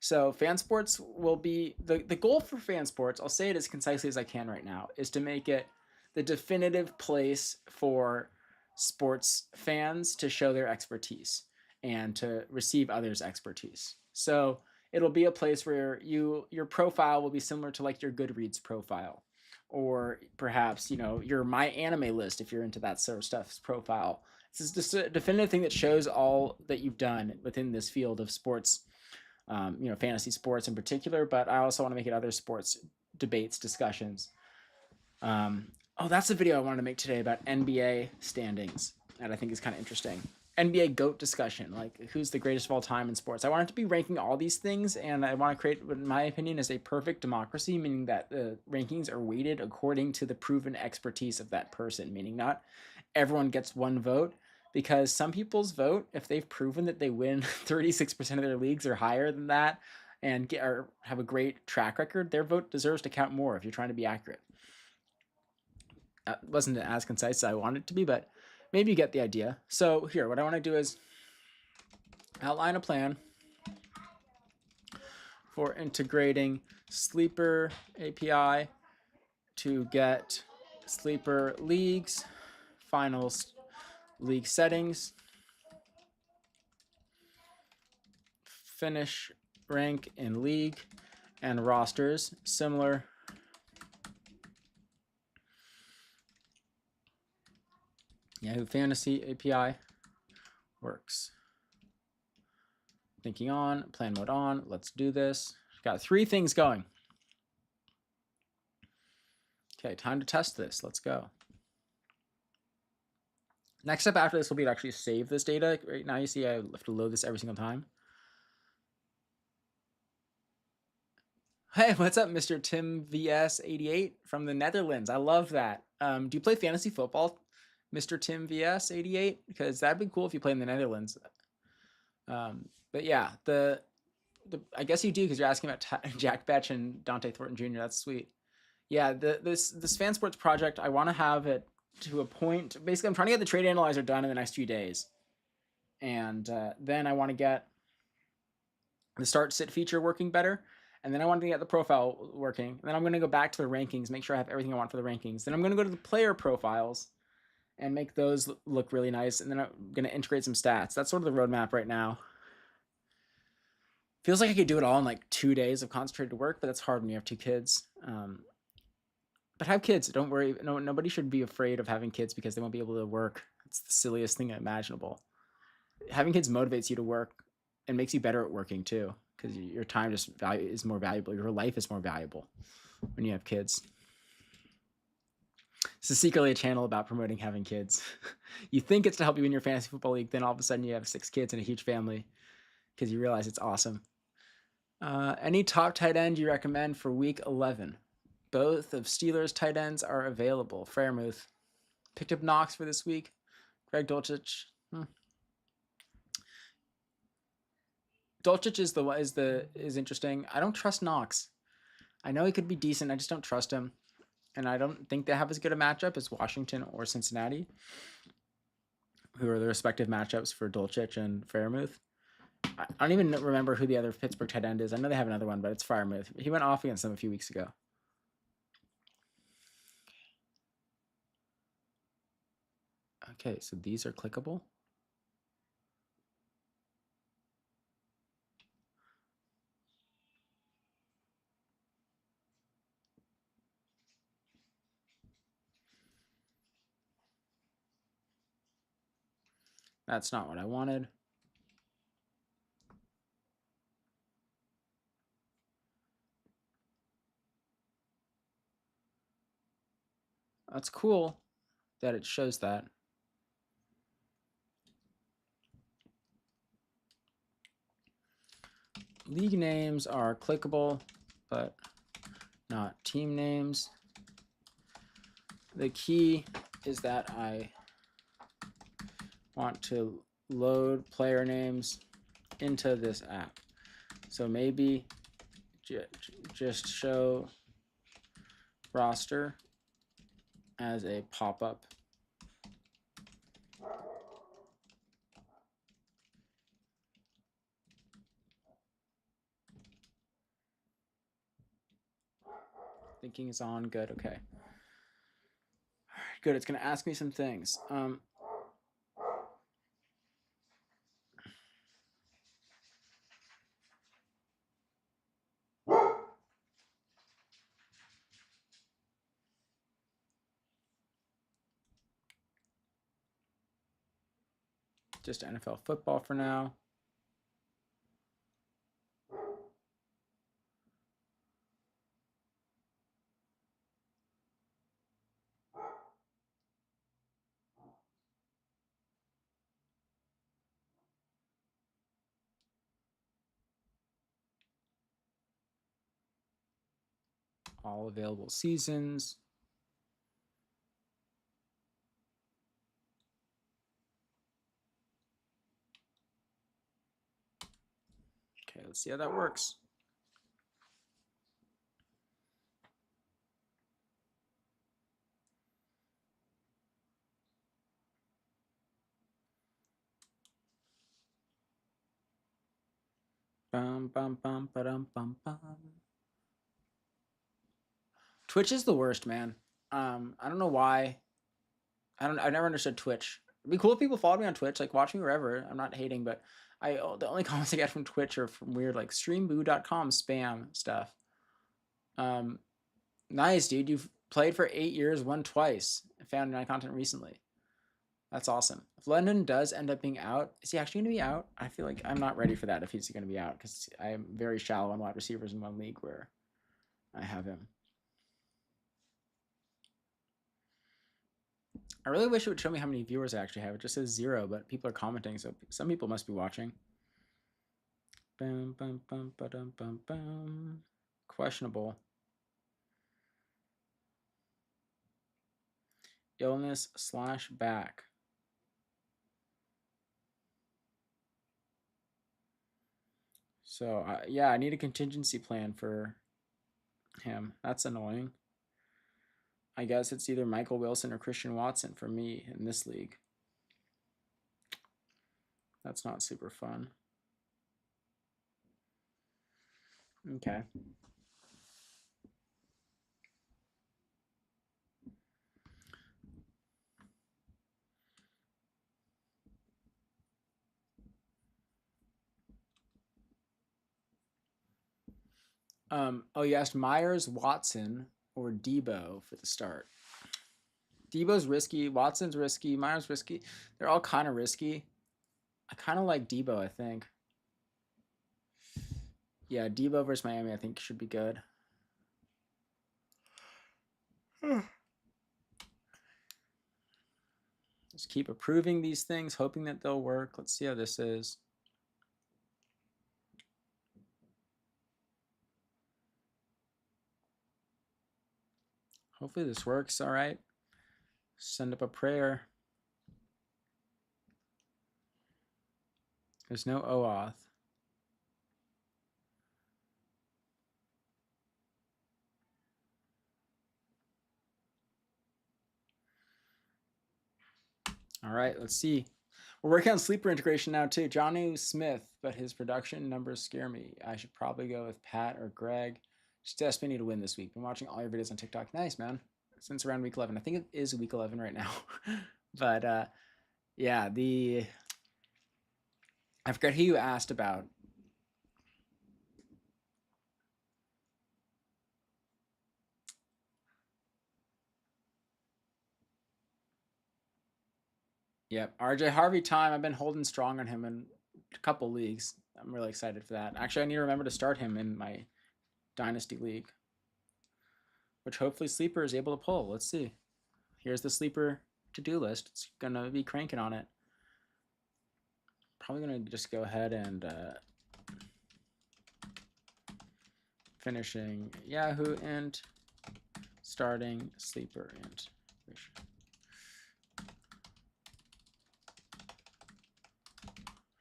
So FanSports will be the goal for FanSports. I'll say it as concisely as I can right now, is to make it the definitive place for sports fans to show their expertise and to receive others' expertise. So it'll be a place where your profile will be similar to like your Goodreads profile, or perhaps your My Anime list if you're into that sort of stuff's profile. This is just a definitive thing that shows all that you've done within this field of sports. Fantasy sports in particular, but I also want to make it other sports debates, discussions. That's a video I wanted to make today about NBA standings, and I think is kind of interesting. NBA GOAT discussion, like who's the greatest of all time in sports. I want it to be ranking all these things, and I want to create what in my opinion is a perfect democracy, meaning that the rankings are weighted according to the proven expertise of that person, meaning not everyone gets one vote, because some people's vote, if they've proven that they win 36% of their leagues or higher than that and have a great track record, their vote deserves to count more if you're trying to be accurate. That wasn't as concise as I wanted it to be, but maybe you get the idea. So here, what I want to do is outline a plan for integrating Sleeper API to get Sleeper leagues, finals, league settings, finish rank in league, and rosters similar Yahoo Fantasy API works. Thinking on, plan mode on, let's do this. Got 3 things going. Okay, time to test this. Let's go. Next step after this will be to actually save this data. Right now you see I have to load this every single time. Hey, what's up, Mr. Tim VS88 from the Netherlands? I love that. Do you play fantasy football, Mr. Tim VS88? Because that'd be cool if you play in the Netherlands. But yeah, I guess you do because you're asking about Jack Betch and Dante Thornton Jr. That's sweet. Yeah, this FanSports project, I want to have it to a point. Basically, I'm trying to get the trade analyzer done in the next few days, and then I want to get the start sit feature working better, and then I want to get the profile working, and then I'm going to go back to the rankings, make sure I have everything I want for the rankings. Then I'm going to go to the player profiles and make those look really nice, and then I'm going to integrate some stats. That's sort of the roadmap right now. Feels like I could do it all in like 2 days of concentrated work, but that's hard when you have 2 kids. But have kids. Don't worry. Nobody should be afraid of having kids because they won't be able to work. It's the silliest thing imaginable. Having kids motivates you to work and makes you better at working too, because your time is more valuable. Your life is more valuable when you have kids. This is secretly a channel about promoting having kids. You think it's to help you win your fantasy football league, then all of a sudden you have 6 kids and a huge family because you realize it's awesome. Any top tight end you recommend for week 11? Both of Steelers' tight ends are available. Fairmouth picked up Knox for this week. Greg Dulcich. Dulcich is interesting. I don't trust Knox. I know he could be decent. I just don't trust him, and I don't think they have as good a matchup as Washington or Cincinnati, who are the respective matchups for Dulcich and Fairmouth. I don't even remember who the other Pittsburgh tight end is. I know they have another one, but it's Fairmouth. He went off against them a few weeks ago. Okay, so these are clickable. That's not what I wanted. That's cool that it shows that. League names are clickable, but not team names. The key is that I want to load player names into this app. So maybe just show roster as a pop-up. Thinking is on. Good. Okay. All right, good. It's going to ask me some things. Just NFL football for now. All available seasons. Okay, let's see how that works. Bum, bum, bum, ba-dum, bum, bum. Twitch is the worst, man. I don't know why. I never understood Twitch. It'd be cool if people followed me on Twitch, like watch me wherever. I'm not hating, but the only comments I get from Twitch are from weird like streamboo.com spam stuff. Nice, dude. You've played for 8 years, won twice. I found my content recently. That's awesome. If London does end up being out, is he actually going to be out? I feel like I'm not ready for that if he's going to be out because I am very shallow on wide receivers in one league where I have him. I really wish it would show me how many viewers I actually have. It just says 0, but people are commenting, so some people must be watching. Bum, bum, bum, ba-dum, bum, bum. Questionable. Illness/back. So, yeah, I need a contingency plan for him. That's annoying. I guess it's either Michael Wilson or Christian Watson for me in this league. That's not super fun. Okay. Oh, you asked Myers, Watson, or Debo for the start. Debo's risky. Watson's risky. Myers risky. They're all kind of risky. I kind of like Debo, I think. Yeah, Debo versus Miami, I think should be good. Just keep approving these things, hoping that they'll work. Let's see how this is. Hopefully this works, all right. Send up a prayer. There's no OAuth. All right, let's see. We're working on sleeper integration now too. Johnny Smith, but his production numbers scare me. I should probably go with Pat or Greg. Just desperately need to win this week. Been watching all your videos on TikTok. Nice, man. Since around week 11. I think it is week 11 right now. But yeah, I forgot who you asked about. Yep, RJ Harvey time. I've been holding strong on him in a couple leagues. I'm really excited for that. Actually, I need to remember to start him in my Dynasty League, which hopefully Sleeper is able to pull. Let's see. Here's the Sleeper to-do list. It's going to be cranking on it. Probably going to just go ahead and finishing Yahoo int, starting Sleeper int.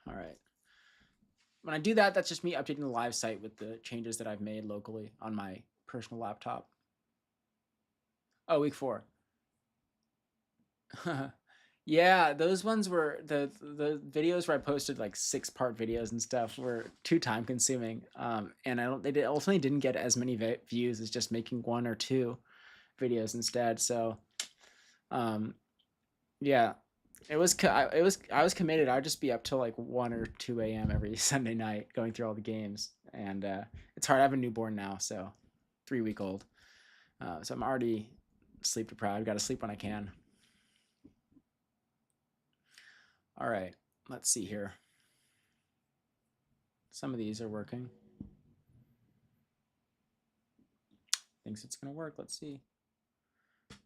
All right. When I do that, that's just me updating the live site with the changes that I've made locally on my personal laptop. Oh, week 4. Yeah, those ones were the videos where I posted like 6-part videos and stuff were too time consuming. And they ultimately didn't get as many views as just making 1 or 2 videos instead. So, yeah, I was committed. I'd just be up till like 1 or 2 a.m. every Sunday night going through all the games, and it's hard. I have a newborn now, so 3-week-old. So I'm already sleep deprived. I've got to sleep when I can. All right, let's see here. Some of these are working. Thinks it's gonna work. Let's see.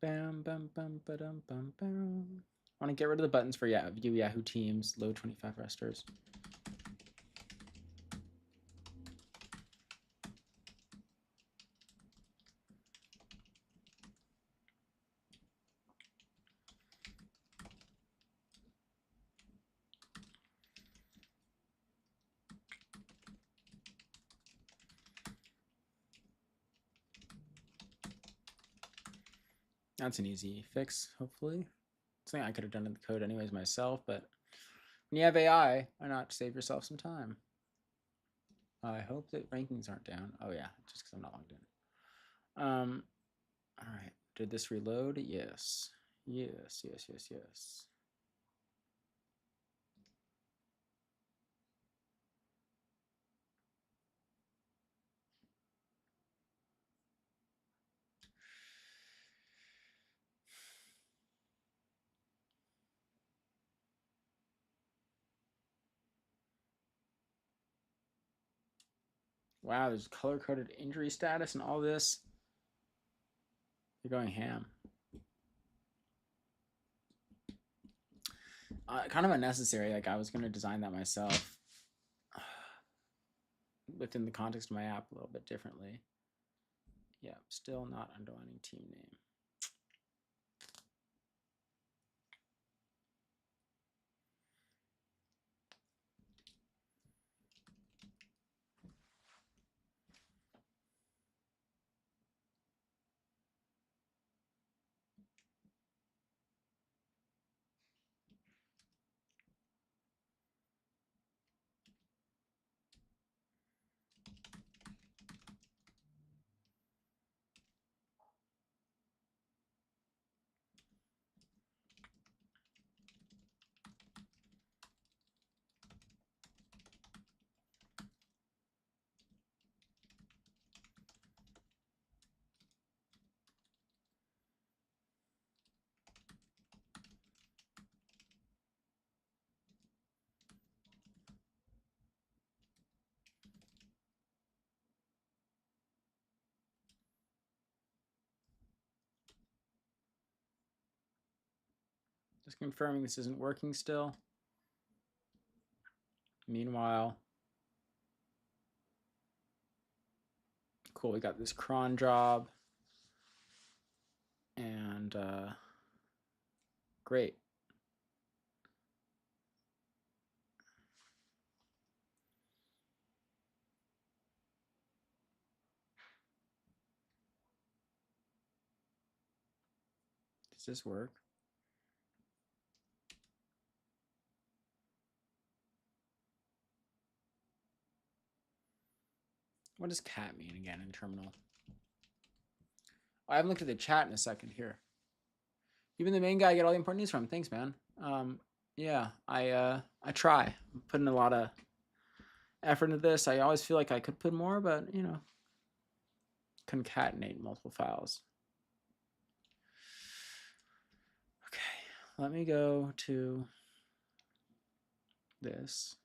Bam, bam, bam, ba-dum, bam, bam. I want to get rid of the buttons for view Yahoo Teams, load 25 resters. That's an easy fix, hopefully. Something I could have done in the code anyways myself, but when you have AI, why not save yourself some time? I hope that rankings aren't down. Oh yeah, just because I'm not logged in. All right, did this reload? Yes. Yes, yes, yes, yes. Wow, there's color-coded injury status and all this. You're going ham. Kind of unnecessary. Like I was going to design that myself within the context of my app a little bit differently. Yeah, still not underlining team name. Just confirming this isn't working still. Meanwhile, cool, we got this cron job. And great. Does this work? What does cat mean again in terminal? I haven't looked at the chat in a second here. Even the main guy I get all the important news from. Thanks, man. Yeah, I try. I'm putting a lot of effort into this. I always feel like I could put more, but you know, concatenate multiple files. Okay, let me go to this.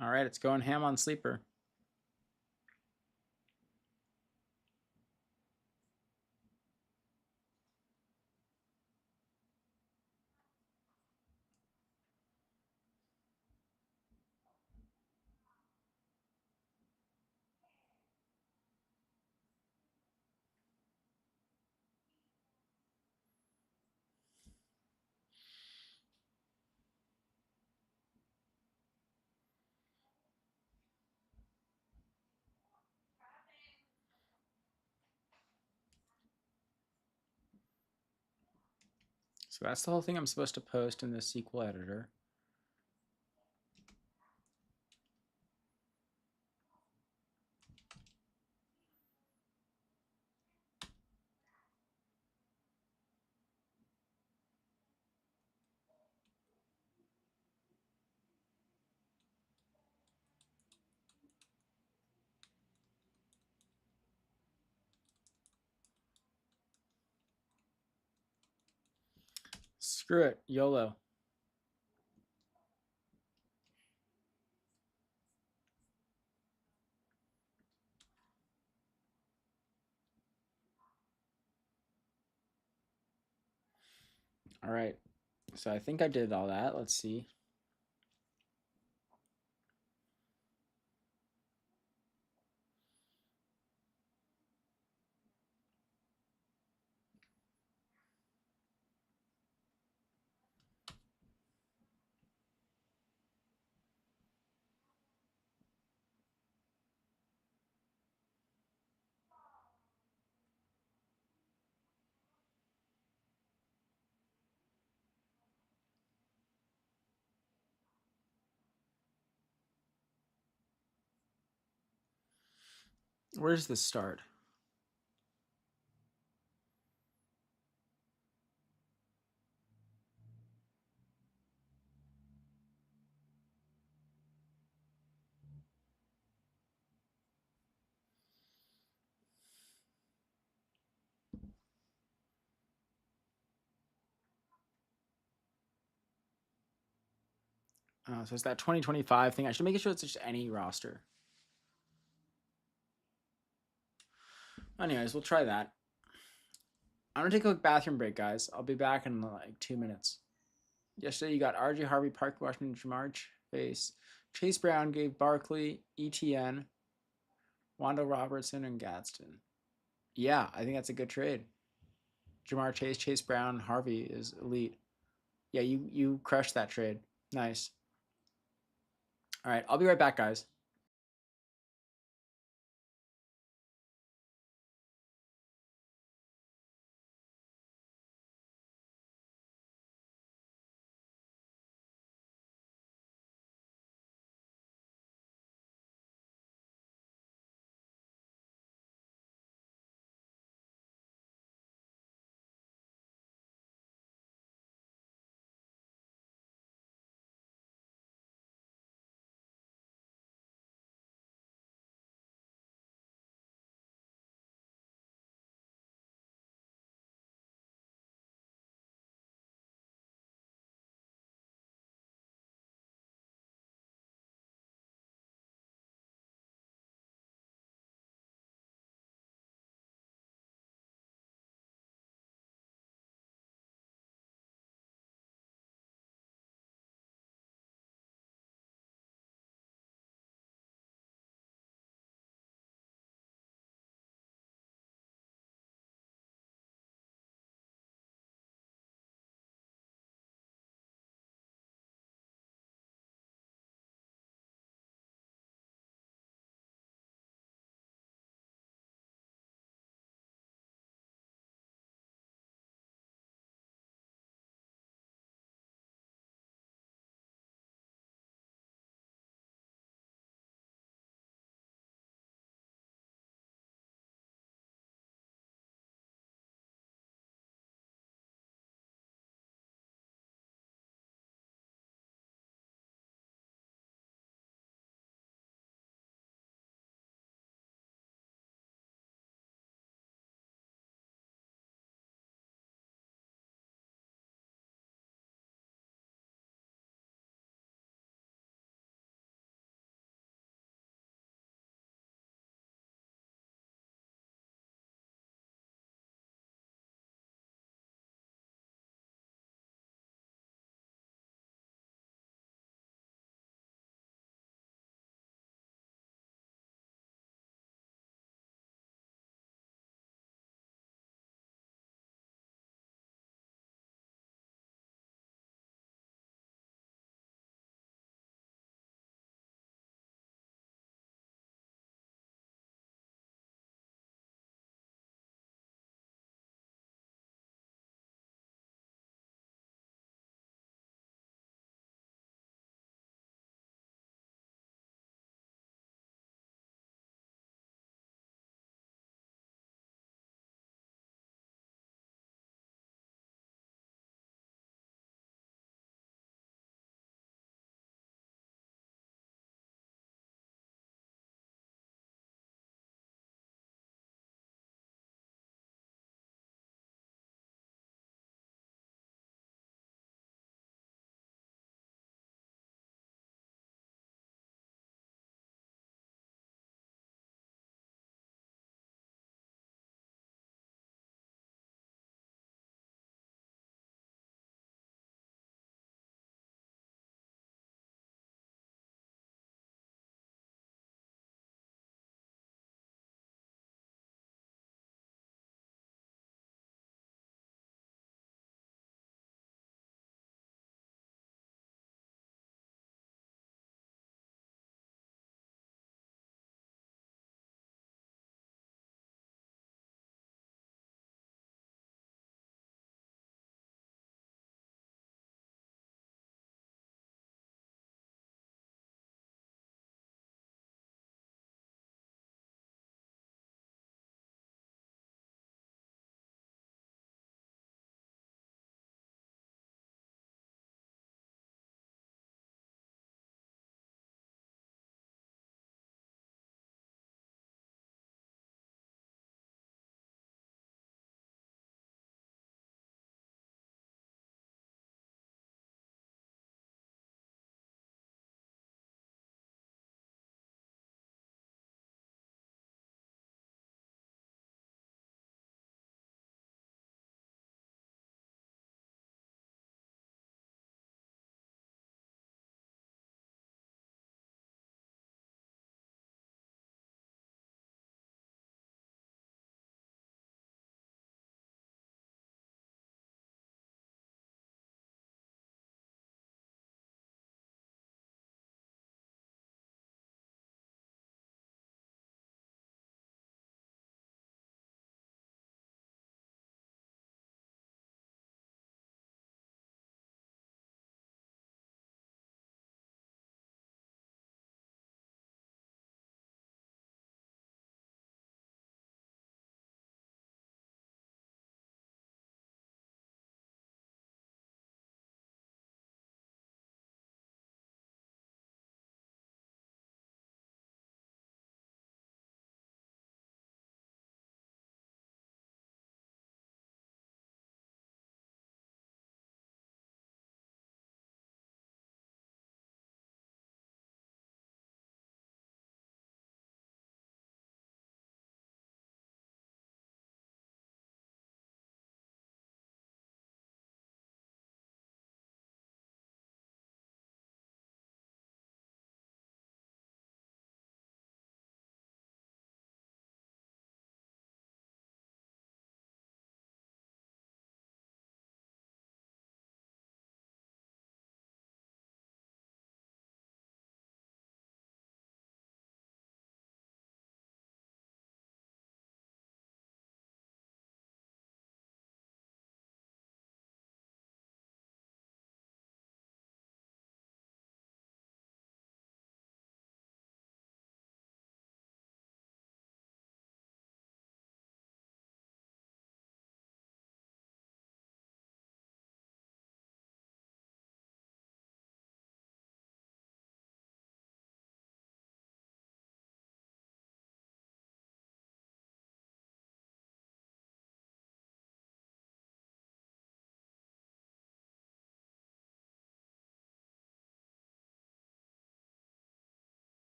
All right, it's going ham on sleeper. So that's the whole thing I'm supposed to post in the SQL editor. Screw it, YOLO. All right, so I think I did all that. Let's see. Where does this start? So it's that 2025 thing. I should make sure it's just any roster. Anyways, we'll try that. I'm gonna take a quick bathroom break, guys. I'll be back in like 2 minutes. Yesterday you got RJ Harvey, Park Washington, Jamar Chase, Chase Brown gave Barkley, ETN, Wando Robertson, and Gadsden. Yeah, I think that's a good trade. Jamar Chase, Chase Brown, Harvey is elite. Yeah, you crushed that trade. Nice. All right, I'll be right back, guys.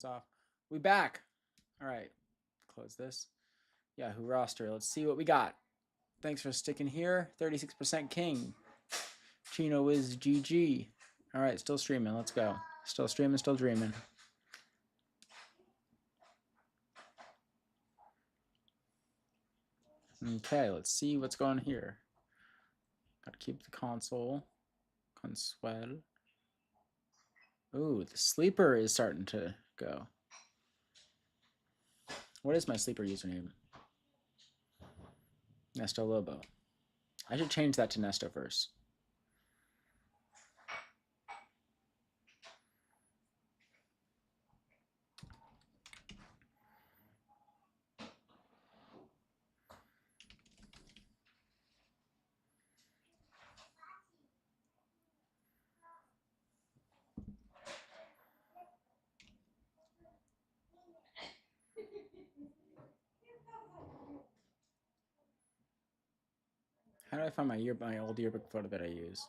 It's off. We back. All right. Close this. Yahoo roster. Let's see what we got. Thanks for sticking here. 36% King. Chino is GG. All right, still streaming. Let's go. Still streaming, still dreaming. Okay, let's see what's going here. Gotta keep the console. Consuel. Ooh, the sleeper is starting to go. What is my sleeper username? Nesto Lobo. I should change that to Nesto first. How do I find my old yearbook photo that I use?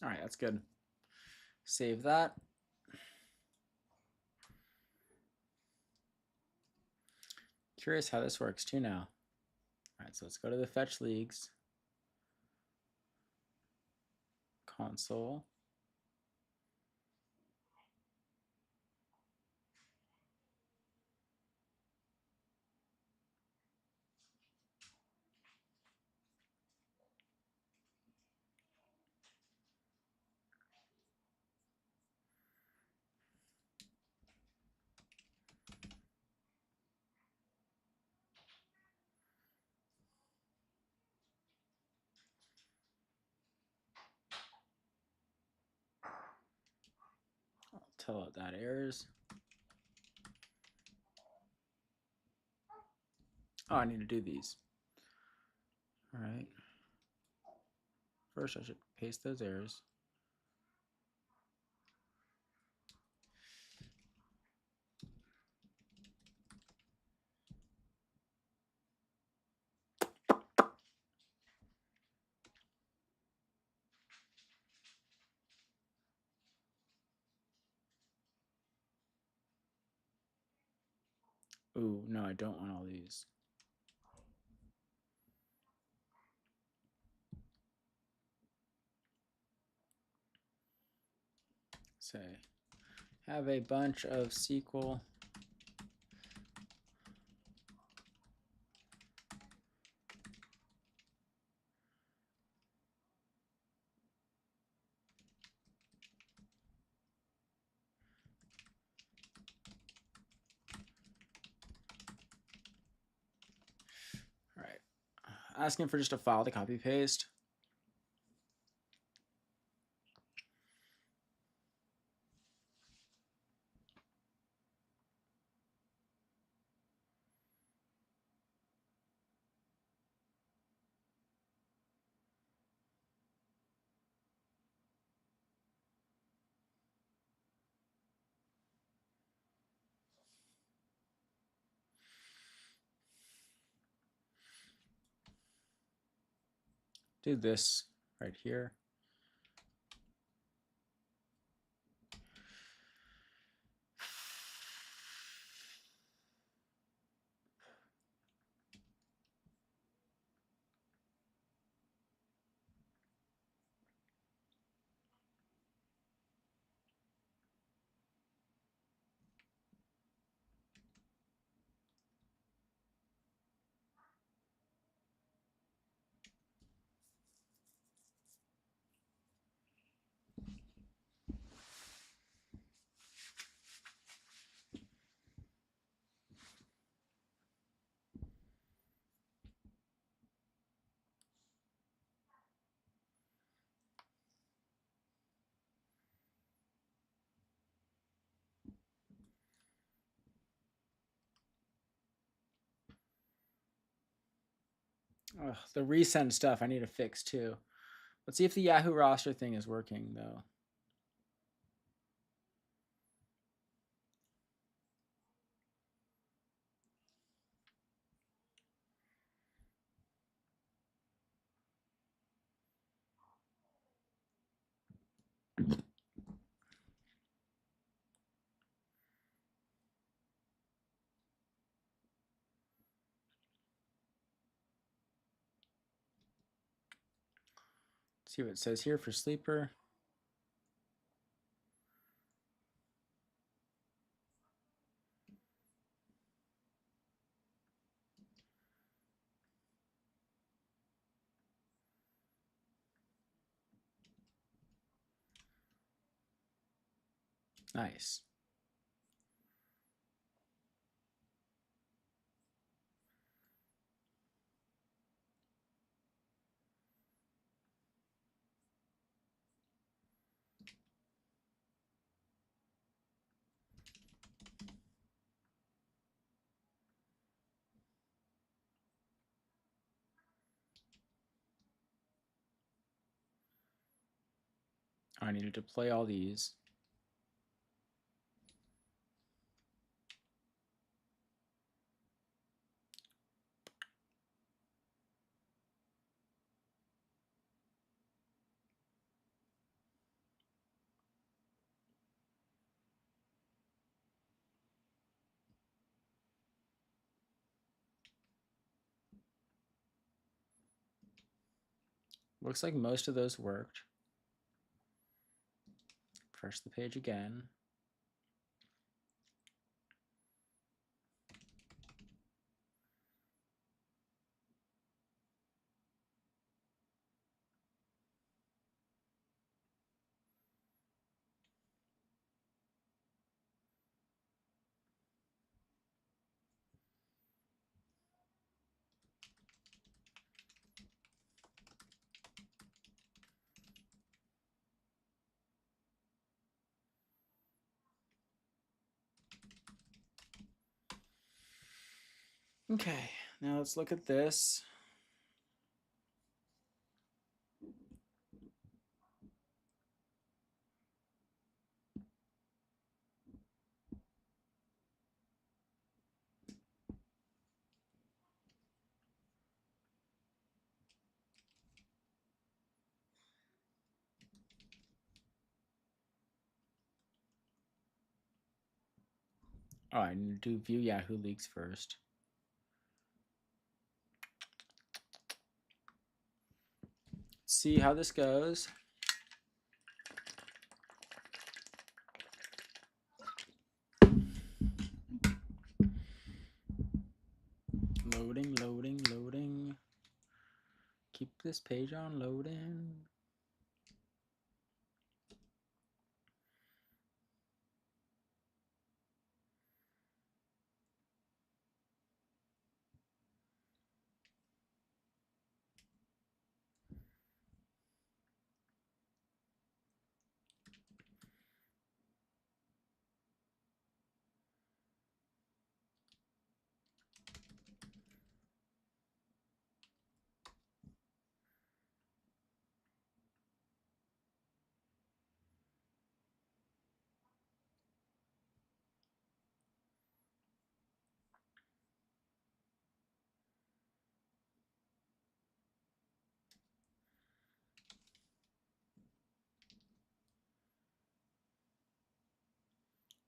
All right, that's good. Save that. Curious how this works too now. All right, so let's go to the fetch leagues. Console. I'll tell it that errors. Oh, I need to do these. All right. First, I should paste those errors. Ooh, no, I don't want all these. Say, have a bunch of SQL All right. Asking for just a file to copy paste. Do this right here. Ugh, the resend stuff I need to fix too. Let's see if the Yahoo roster thing is working though. Let's see what it says here for Sleeper. Nice. I needed to play all these. Looks like most of those worked. Refresh the page again. Okay, now let's look at this. Oh, I need to do view Yahoo leaks first. Let's see how this goes. Loading, loading, loading. Keep this page on loading.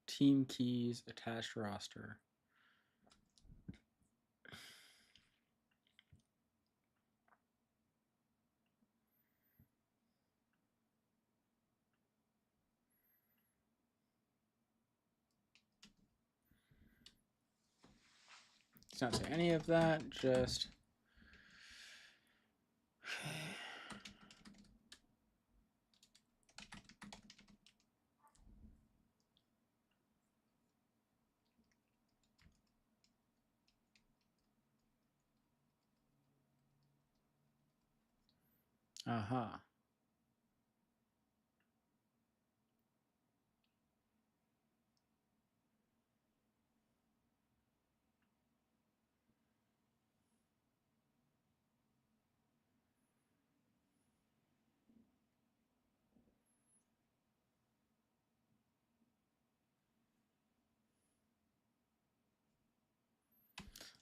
Team keys, attached roster. It's not say any of that, just aha.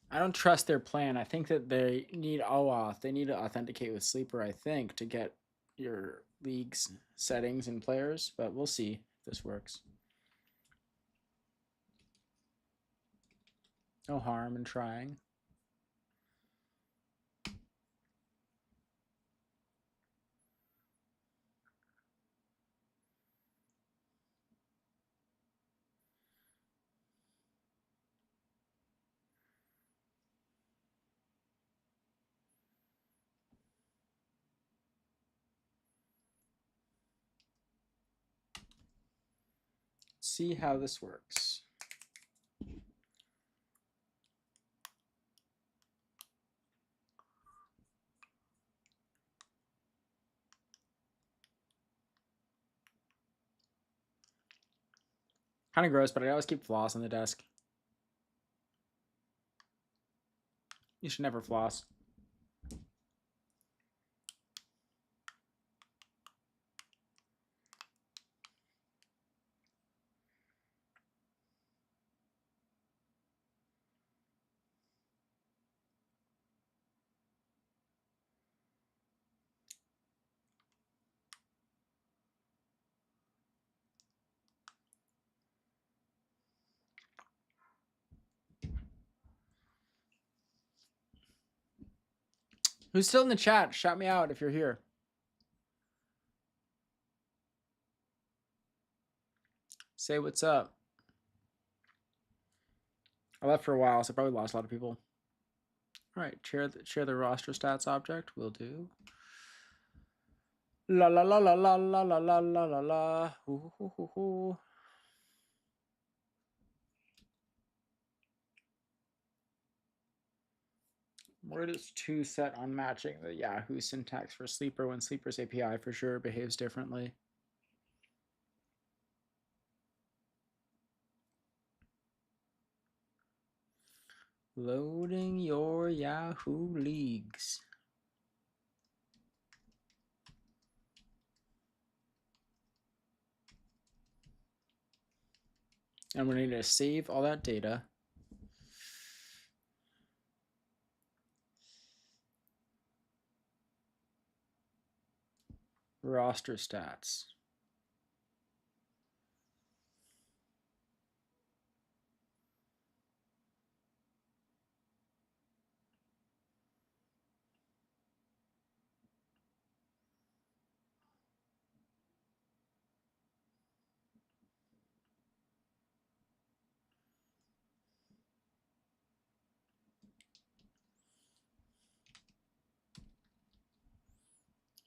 I don't trust their plan. I think that they need OAuth. They need to authenticate with Sleeper, I think, to get your league's settings and players, but we'll see if this works. No harm in trying. See how this works. Kind of gross, but I always keep floss on the desk. You should never floss. Who's still in the chat? Shout me out if you're here. Say what's up. I left for a while, so I probably lost a lot of people. All right, share the roster stats object. Will do. La la la la la la la la la la la. Hoo, hoo, hoo, hoo. Word is 2 set on matching the Yahoo syntax for Sleeper when Sleeper's API for sure behaves differently. Loading your Yahoo leagues. And we're going to need to save all that data. Roster stats.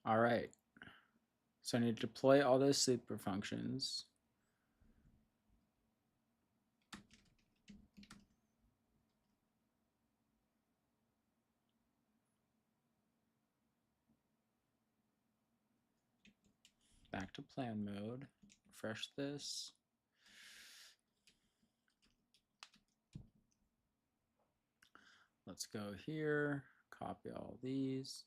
All right. So I need to deploy all those Sleeper functions. Back to plan mode. Refresh this. Let's go here. Copy all these.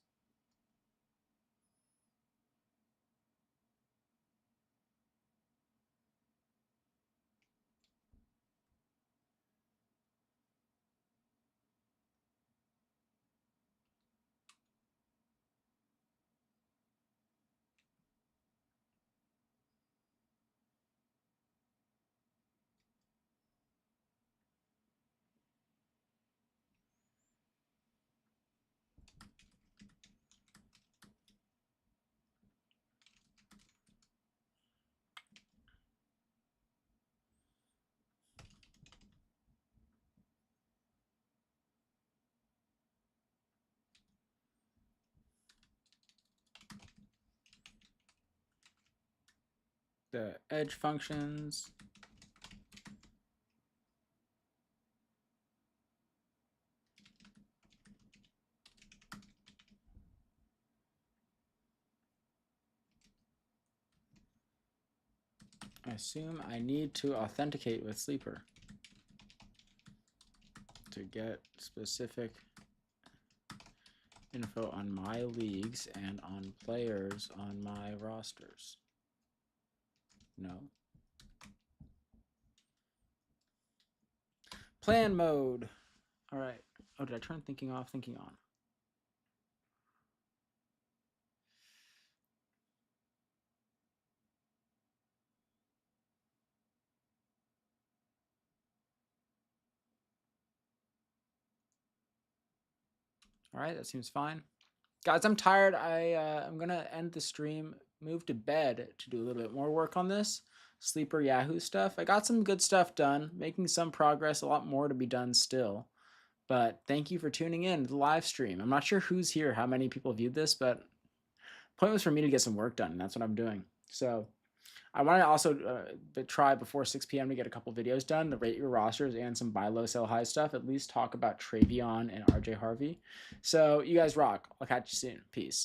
The edge functions. I assume I need to authenticate with Sleeper to get specific info on my leagues and on players on my rosters. No. Plan mode. All right. Oh, did I turn thinking off? Thinking on. All right, that seems fine. Guys, I'm tired. I'm gonna end the stream, move to bed to do a little bit more work on this Sleeper Yahoo stuff. I got some good stuff done, making some progress, a lot more to be done still. But thank you for tuning in to the live stream. I'm not sure who's here, how many people viewed this, but the point was for me to get some work done, and that's what I'm doing. So I want to also try before 6 p.m. to get a couple videos done, to rate your rosters and some buy low, sell high stuff. At least talk about Travion and RJ Harvey. So you guys rock. I'll catch you soon. Peace.